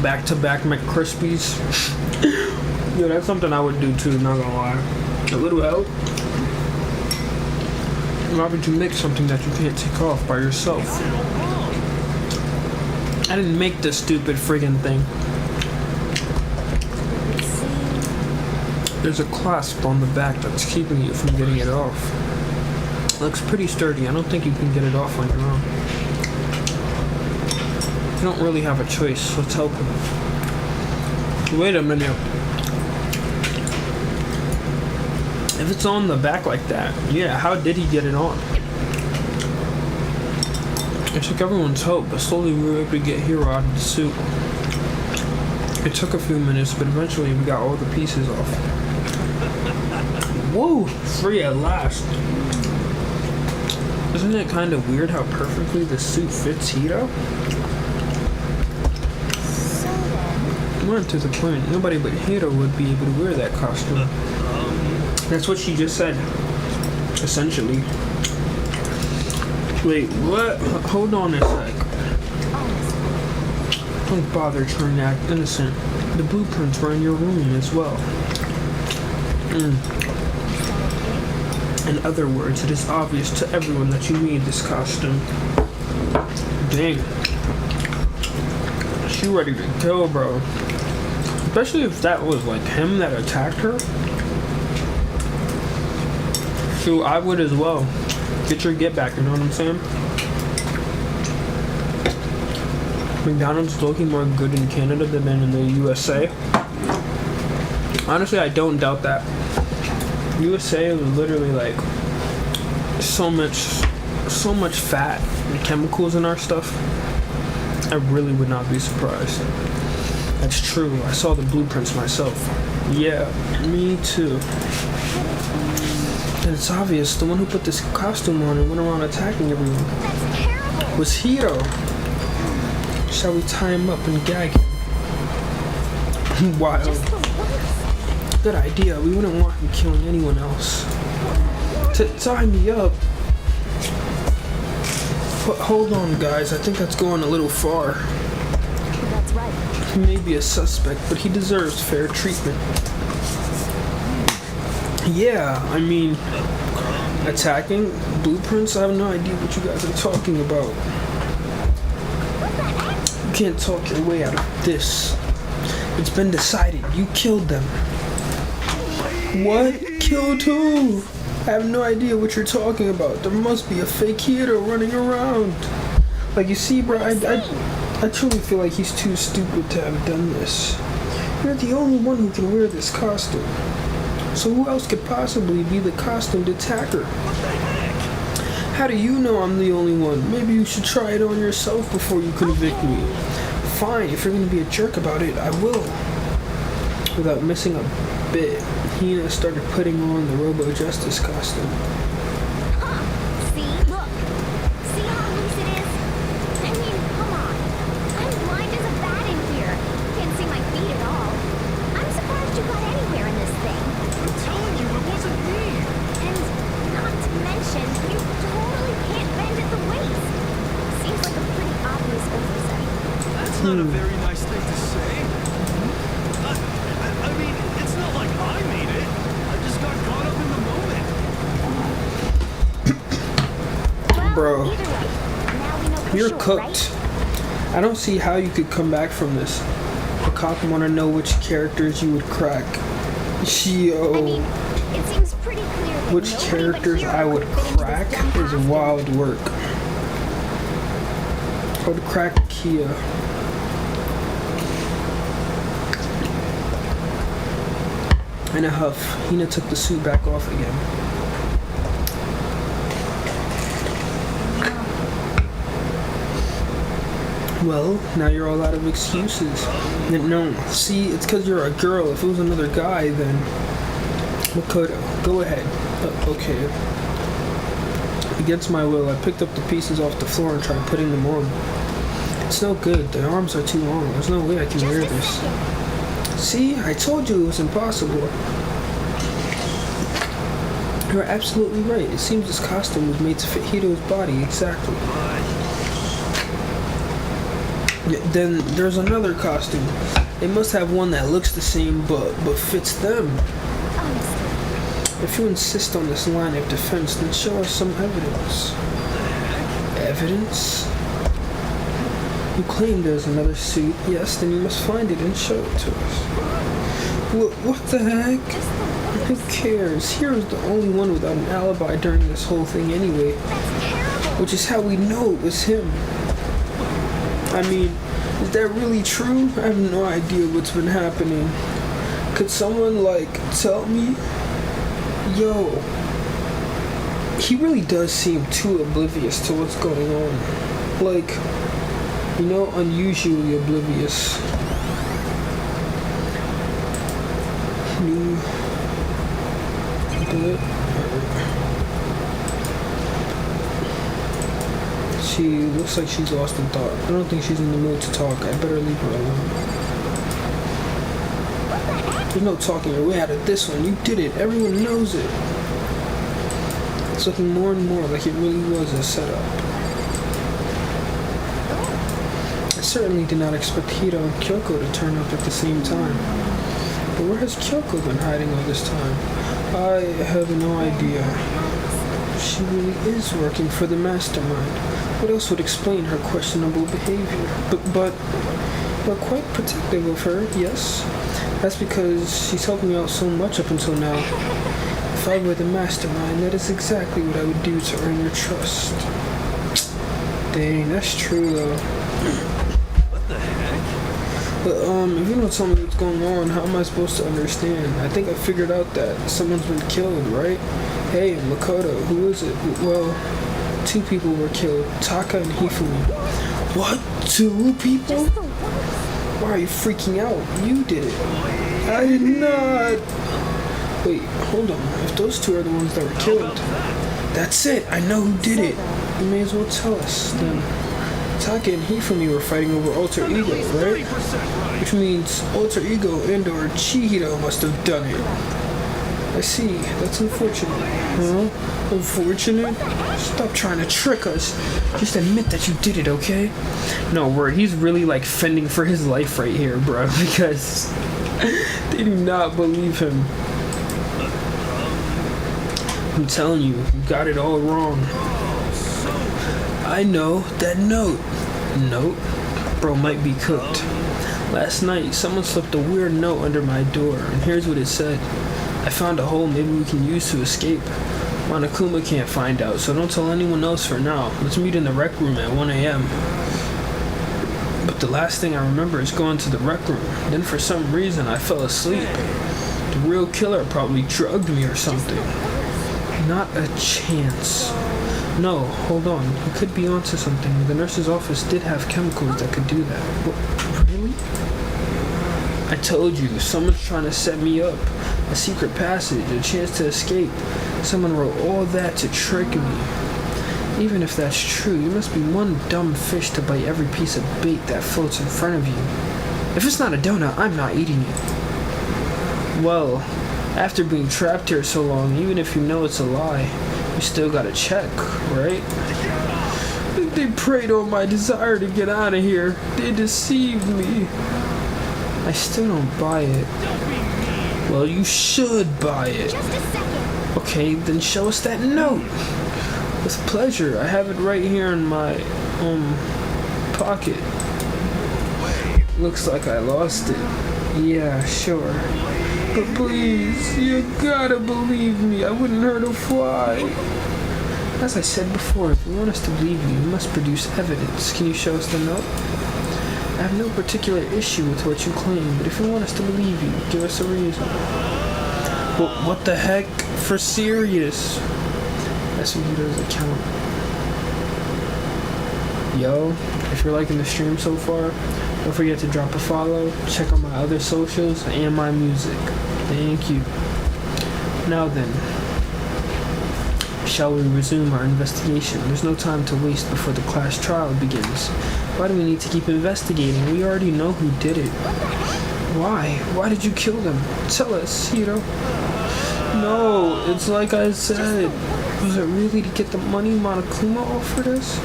Back-to-back McCrispies. Yo, that's something I would do too, not gonna lie. A little help? Why would you make something that you can't take off by yourself? I didn't make this stupid friggin' thing. There's a clasp on the back that's keeping you from getting it off. Looks pretty sturdy. I don't think you can get it off on your own. You don't really have a choice. Let's help him. Wait a minute. If it's on the back like that, yeah, how did he get it on? It took everyone's help, but slowly we were able to get Hero out of the suit. It took a few minutes, but eventually we got all the pieces off. Whoa, free at last. Isn't it kind of weird how perfectly the suit fits Hiro? More to the point, nobody but Hiro would be able to wear that costume. That's what she just said, essentially. Wait, what? Hold on a sec. Don't bother trying to act innocent. The blueprints were in your room as well. In other words, it is obvious to everyone that you need this costume. Dang. She ready to go, bro. Especially if that was like him that attacked her. Shoot, I would as well. Get your get back, you know what I'm saying? McDonald's is looking more good in Canada than in the USA. Honestly, I don't doubt that. USA was literally like so much fat and chemicals in our stuff. I really would not be surprised. That's true. I saw the blueprints myself. Yeah, me too. And it's obvious the one who put this costume on and went around attacking everyone was Hiro. Shall we tie him up and gag him? Wild. Good idea. We wouldn't want him killing anyone else. Tie me up. But hold on, guys. I think that's going a little far. That's right. He may be a suspect, but he deserves fair treatment. Yeah, I mean, attacking blueprints? I have no idea what you guys are talking about. You can't talk your way out of this. It's been decided. You killed them. What? Killed who? I have no idea what you're talking about. There must be a fake Hiro running around. Like, you see, bro, I truly feel like he's too stupid to have done this. You're the only one who can wear this costume. So who else could possibly be the costumed attacker? How do you know I'm the only one? Maybe you should try it on yourself before you convict me. Fine, if you're gonna be a jerk about it, I will. Without missing a bit, Hina started putting on the Robo Justice costume. See? Look. See how loose it is? I mean, come on. I'm blind as a bat in here. Can't see my feet at all. I'm surprised you got anywhere in this thing. I'm telling you, it wasn't me. And not to mention, you totally can't bend at the waist. Seems like a pretty obvious oversight. That's not a very nice thing to say. I mean, it's not like I made it. I just got caught up in the moment. Well, Bro, either way, now we know for you're sure, cooked. right? I don't see how you could come back from this. The cop want to know which characters you would crack. I mean, it seems pretty clear that Which nobody but characters Hiro I would could fit into this crack dumb is costume. wild work. I would crack Kia. In a huff, Hina took the suit back off again. Well, now you're all out of excuses. No, see, it's because you're a girl. If it was another guy, then Makoto, go ahead. Okay. Against my will, I picked up the pieces off the floor and tried putting them on. It's no good. The arms are too long. There's no way I can wear Just a this. second. See, I told you it was impossible. You're absolutely right. It seems this costume was made to fit Hiro's body exactly. Then there's another costume. They must have one that looks the same but fits them. Honestly. If you insist on this line of defense, then show us some evidence. Evidence? You claim there's another suit. Yes, then you must find it and show it to us. What the heck? Who cares? Hero's the only one without an alibi during this whole thing anyway. Which is how we know it was him. I mean, is that really true? I have no idea what's been happening. Could someone, tell me? Yo, he really does seem too oblivious to what's going on. Unusually oblivious. She looks like she's lost in thought. I don't think she's in the mood to talk. I better leave her alone. There's no talking your way out of this one. You did it. Everyone knows it. It's looking more and more like it really was a setup. I certainly did not expect Hiro and Kyoko to turn up at the same time. But where has Kyoko been hiding all this time? I have no idea. She really is working for the mastermind. What else would explain her questionable behavior? But we're quite protective of her, yes. That's because she's helped me out so much up until now. If I were the mastermind, that is exactly what I would do to earn your trust. Dang, that's true though. What the heck? But if you don't tell me what's going on, how am I supposed to understand? I think I figured out that someone's been killed, right? Hey, Makoto, who is it? Well, 2 people were killed, Taka and Hifumi. What? 2 people? Why are you freaking out? You did it. I did not. Wait, hold on. If those 2 are the ones that were killed, that's it. I know who did it. You may as well tell us then. Taka and Hifumi were fighting over alter ego, right? Which means alter ego and or Chihiro must have done it. I see. That's unfortunate. Huh? Unfortunate? Stop trying to trick us. Just admit that you did it, okay? No, word. He's really fending for his life right here, bro. Because they do not believe him. I'm telling you, you got it all wrong. I know. That note. Note? Bro might be cooked. Last night, someone slipped a weird note under my door, and here's what it said. I found a hole maybe we can use to escape. Monokuma can't find out, so don't tell anyone else for now. Let's meet in the rec room at 1 a.m. But the last thing I remember is going to the rec room. Then for some reason I fell asleep. The real killer probably drugged me or something. Not a chance. No, hold on. You could be onto something. The nurse's office did have chemicals that could do that. What? Really? I told you, someone's trying to set me up. A secret passage, a chance to escape. Someone wrote all that to trick me. Even if that's true, you must be one dumb fish to bite every piece of bait that floats in front of you. If it's not a donut, I'm not eating it. Well, after being trapped here so long, even if you know it's a lie, you still gotta check, right? They preyed on my desire to get out of here. They deceived me. I still don't buy it. Well, you should buy it. Just a second. Okay, then show us that note. With pleasure. I have it right here in my, pocket. Looks like I lost it. Yeah, sure. But please, you gotta believe me. I wouldn't hurt a fly. As I said before, if you want us to believe you, you must produce evidence. Can you show us the note? I have no particular issue with what you claim, but if you want us to believe you, give us a reason. But what the heck? For serious? That's what he does account. Yo, if you're liking the stream so far, don't forget to drop a follow, check out my other socials, and my music. Thank you. Now then, shall we resume our investigation? There's no time to waste before the class trial begins. Why do we need to keep investigating? We already know who did it. Why? Why did you kill them? Tell us, Hiro. No, it's like I said. Was it really to get the money Monokuma offered us?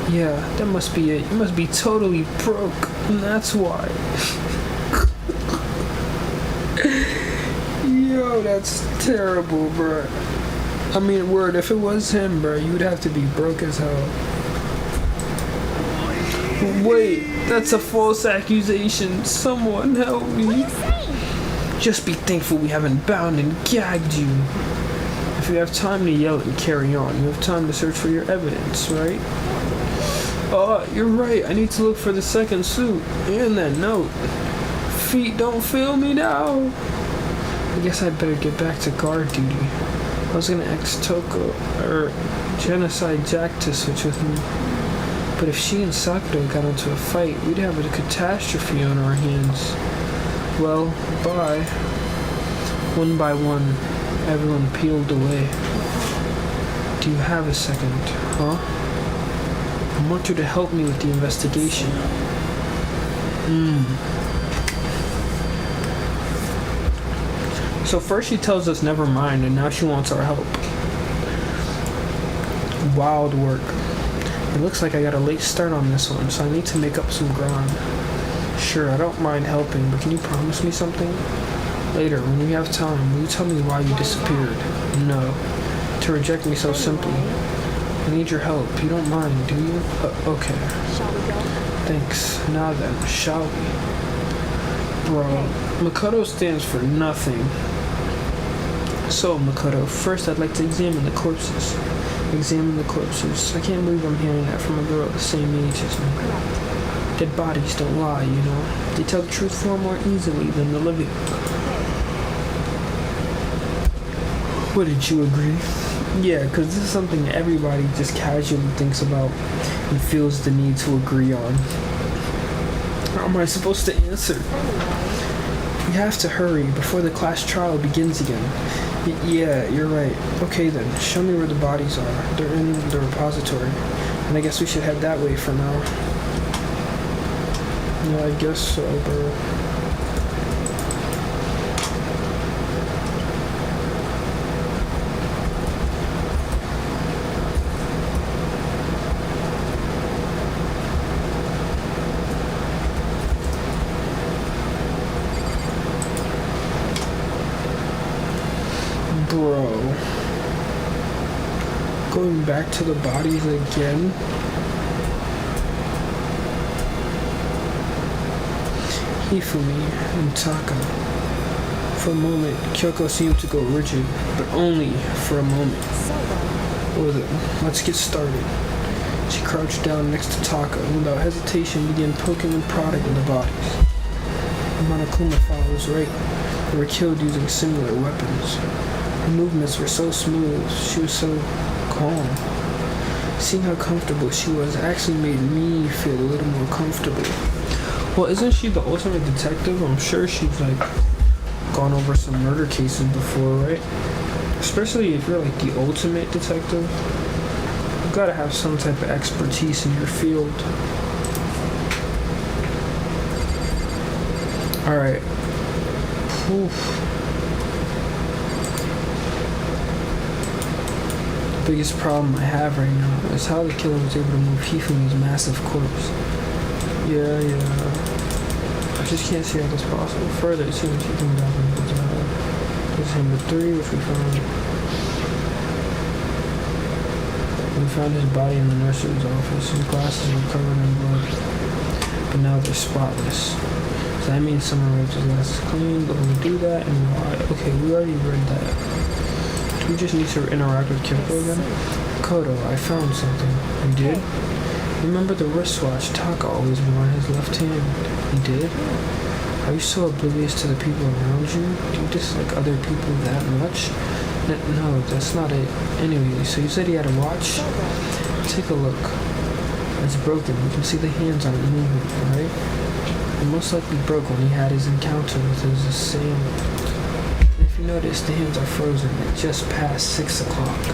Yeah, that must be it. You must be totally broke, and that's why. Yo. Bro, that's terrible, bro. I mean, word, if it was him, bro, you would have to be broke as hell. Wait, that's a false accusation. Someone help me. What are you saying? Just be thankful we haven't bound and gagged you. If you have time to yell and carry on, you have time to search for your evidence, right? Oh, you're right. I need to look for the second suit and that note. Feet don't feel me now. I guess I'd better get back to guard duty. I was gonna ask Toko or Genocide Jack to switch with me. But if she and Sakura got into a fight, we'd have a catastrophe on our hands. Well, bye. One by one, everyone peeled away. Do you have a second, huh? I want you to help me with the investigation. So first she tells us never mind, and now she wants our help. Wild work. It looks like I got a late start on this one, so I need to make up some ground. Sure, I don't mind helping, but can you promise me something? Later, when we have time, will you tell me why you disappeared? No. To reject me so simply. I need your help. You don't mind, do you? Okay. Shall we go? Thanks. Now then, shall we? Bro, Makoto stands for nothing. So, Makoto, first I'd like to examine the corpses. Examine the corpses. I can't believe I'm hearing that from a girl the same age as me. Dead bodies don't lie, you know. They tell the truth far more easily than the living. Wouldn't you agree? Yeah, because this is something everybody just casually thinks about and feels the need to agree on. How am I supposed to answer? We have to hurry before the class trial begins again. Yeah, you're right. Okay then, show me where the bodies are. They're in the repository. And I guess we should head that way for now. Yeah, I guess so, bro. Bro. Going back to the bodies again? Hifumi and Taka. For a moment, Kyoko seemed to go rigid, but only for a moment. Well then, let's get started. She crouched down next to Taka and without hesitation began poking and prodding at the bodies. Monokuma was right. They were killed using similar weapons. Her movements were so smooth, she was so calm. Seeing how comfortable she was actually made me feel a little more comfortable. Well, isn't she the ultimate detective? I'm sure she's like gone over some murder cases before, right? Especially if you're like the ultimate detective. You've got to have some type of expertise in your field. Alright. The biggest problem I have right now is how the killer was able to move Hifumi's massive corpse. Yeah. I just can't see how that's possible. Further, it seems he can down in the job. There's number 3, which we found. We found his body in the nurse's office. His glasses were covered in blood, but now they're spotless. So that means someone wiped his glasses clean, but when we do that and why? Okay, we already read that. We just need to interact with Kyoko again. Kodo, I found something. You did? Remember the wristwatch Taka always wore on his left hand? He did? Are you so oblivious to the people around you? Do you dislike other people that much? No, that's not it. Anyway, so you said he had a watch? Take a look. It's broken. You can see the hands on it moving, right? It most likely broke when he had his encounter with his assailant. If you notice, the hands are frozen at just past 6 o'clock.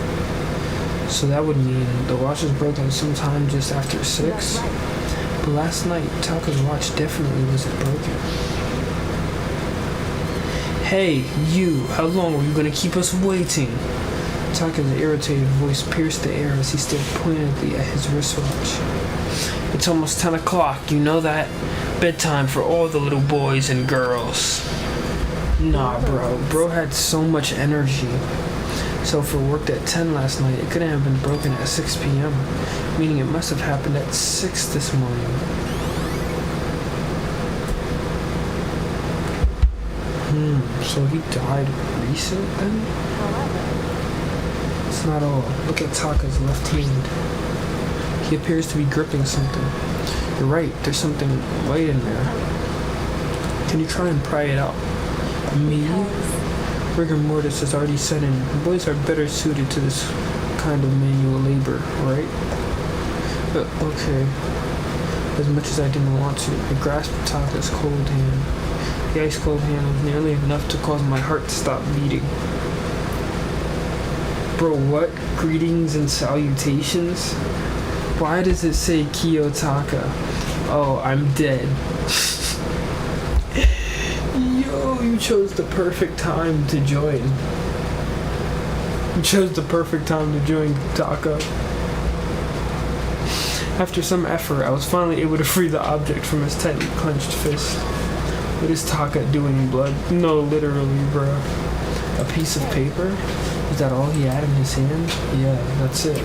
So that would mean the watch was broken sometime just after 6. But last night, Taka's watch definitely wasn't broken. Hey, you! How long are you gonna keep us waiting? Taka's irritated voice pierced the air as he stared pointedly at his wristwatch. It's almost 10 o'clock, you know that? Bedtime for all the little boys and girls. Nah, bro. Bro had so much energy. So if it worked at 10 last night, it couldn't have been broken at 6 p.m., meaning it must have happened at 6 this morning. So he died recent then? It's not all. Look at Taka's left hand. He appears to be gripping something. You're right, there's something white in there. Can you try and pry it out? Me? Rigor mortis has already set in. Boys are better suited to this kind of manual labor, right? Okay. As much as I didn't want to, I grasped Taka's cold hand. The ice cold hand was nearly enough to cause my heart to stop beating. Bro, what? Greetings and salutations? Why does it say Kiyotaka? Oh, I'm dead. Yo, you chose the perfect time to join. You chose the perfect time to join, Taka. After some effort, I was finally able to free the object from his tightly clenched fist. What is Taka doing in blood? No, literally, bro. A piece of paper? Is that all he had in his hand? Yeah, that's it.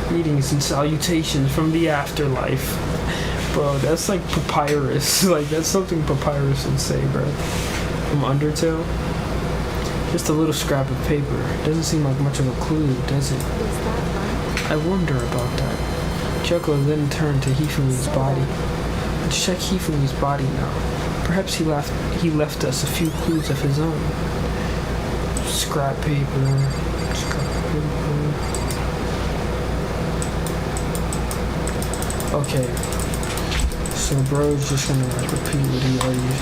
Greetings and salutations from the afterlife. Bro, that's like papyrus. Like, that's something papyrus would say, bro. From Undertale. Just a little scrap of paper. Doesn't seem like much of a clue, does it? I wonder about that. Kyoko then turned to Hifumi's body. Let's check Hifumi's body now. Perhaps he left us a few clues of his own. Scrap paper. Okay. So bro's just gonna repeat what he already.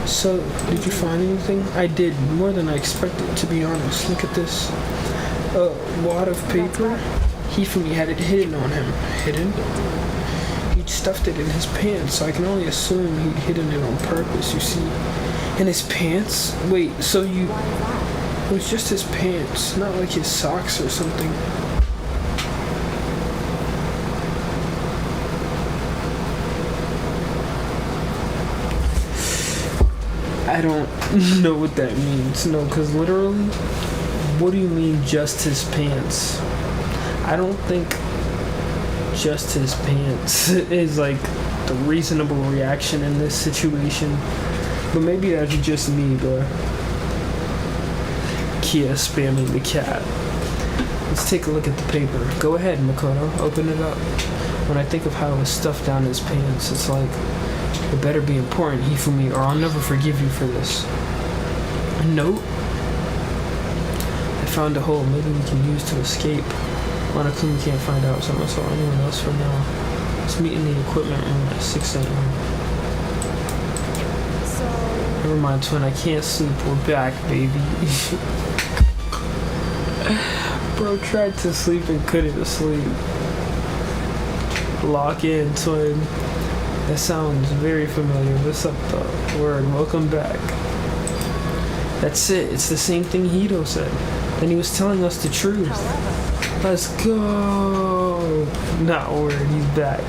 So, did you find anything? I did, more than I expected, to be honest. Look at this. A wad of paper. Hifumi had it hidden on him. Hidden? He'd stuffed it in his pants, so I can only assume he'd hidden it on purpose, you see. In his pants? Wait, so you... It was just his pants, not like his socks or something. I don't know what that means. No, because literally, what do you mean just his pants? I don't think just his pants is like the reasonable reaction in this situation. But maybe that's just me, bro. Kia spamming the cat. Let's take a look at the paper. Go ahead, Makoto. Open it up. When I think of how it was stuffed down his pants, it's like, it better be important, Hifumi, or I'll never forgive you for this. A note? I found a hole maybe we can use to escape. Monokuma can't find out, so I'm gonna tell anyone else for now. Let's meet in the equipment room at 6 a.m. Never mind, twin, I can't sleep. We're back, baby. Bro tried to sleep and couldn't sleep. Lock in, twin. That sounds very familiar. What's up, though? Word, welcome back. That's it. It's the same thing Hito said. Then he was telling us the truth. Let's go. Not word, he's back.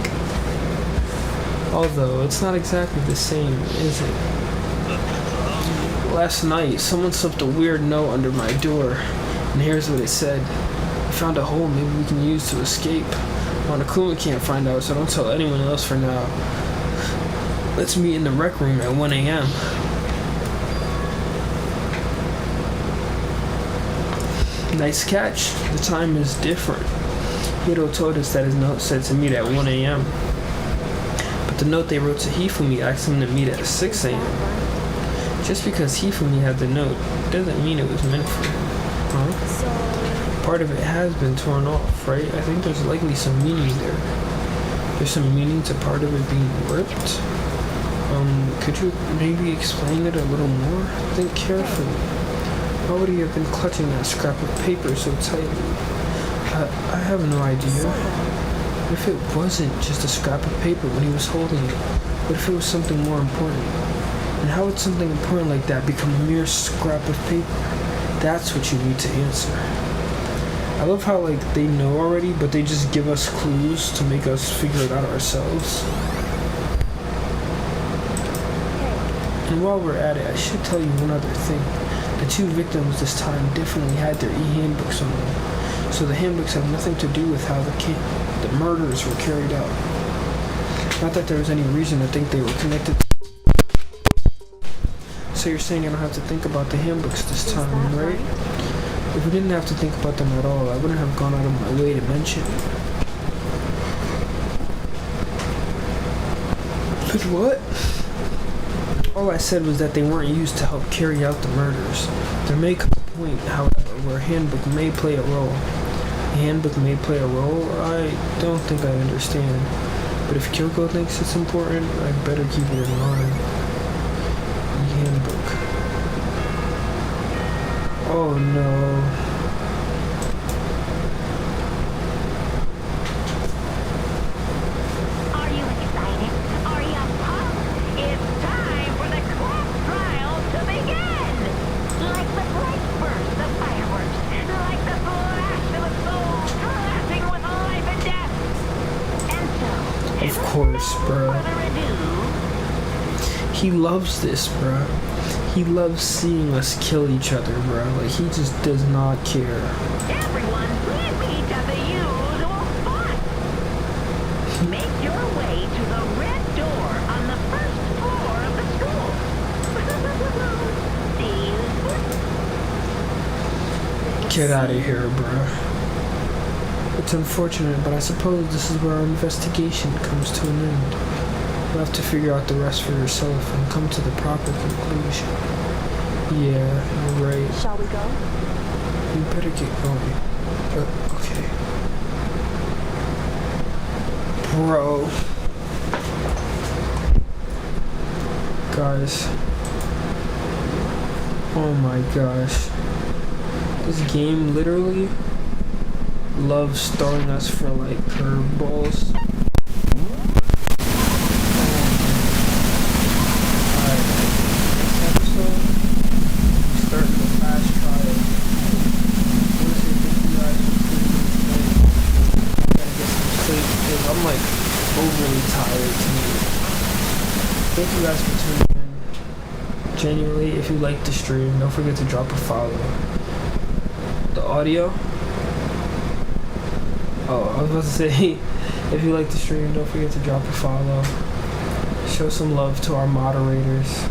Although, it's not exactly the same, is it? Last night, someone slipped a weird note under my door, and here's what it said. I found a hole maybe we can use to escape. Monokuma can't find out, so don't tell anyone else for now. Let's meet in the rec room at 1 a.m. Nice catch. The time is different. Hiro told us that his note said to meet at 1 a.m. But the note they wrote to Hifumi asked him to meet at 6 a.m. Just because Hifumi had the note doesn't mean it was meant for him. Huh? Part of it has been torn off, right? I think there's likely some meaning there. There's some meaning to part of it being ripped. Could you maybe explain it a little more? Think carefully. Why would he have been clutching that scrap of paper so tightly? I have no idea. What if it wasn't just a scrap of paper when he was holding it? What if it was something more important? And how would something important like that become a mere scrap of paper? That's what you need to answer. I love how like they know already, but they just give us clues to make us figure it out ourselves. And while we're at it, I should tell you one other thing. The two victims this time definitely had their e-handbooks on them, so the handbooks have nothing to do with how the murders were carried out. Not that there was any reason to think they were connected. So you're saying I don't have to think about the handbooks this time, right? If we didn't have to think about them at all, I wouldn't have gone out of my way to mention it. But what? All I said was that they weren't used to help carry out the murders. There may come a point, however, where a handbook may play a role. A handbook may play a role? I don't think I understand. But if Kyoko thinks it's important, I'd better keep it in mind. Handbook. Oh no. Are you excited? Are you pumped? It's time for the class trial to begin! Like the bright burst of fireworks, like the flash of a soul collapsing with life and death. And so, Of course, bro. further ado, He loves this, bro. He loves seeing us kill each other, bro. Like, he just does not care. everyone, please meet at the usual spot. Make your way to the red door on the first floor of the school. See you soon. Get out of here, bro. It's unfortunate, but I suppose this is where our investigation comes to an end. You'll have to figure out the rest for yourself and come to the proper conclusion. Yeah, you're right. Shall we go? You better get going. Okay. Bro. Guys. Oh my gosh. This game literally loves throwing us for like curveballs. I'm like overly tired tonight. Thank you guys for tuning in. Genuinely, if you like the stream, don't forget to drop a follow. The audio? Oh, I was about to say, if you like the stream, don't forget to drop a follow. Show some love to our moderators.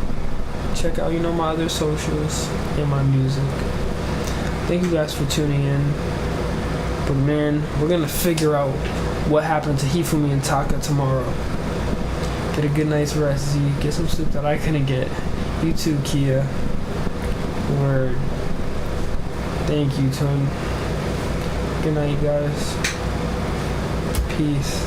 Check out, my other socials and my music. Thank you guys for tuning in. But man, we're gonna figure out what happened to Hifumi and Taka tomorrow. Get a good night's rest, Z. Get some sleep that I couldn't get. You too, Kia. Word. Thank you, Tony. Good night, guys. Peace.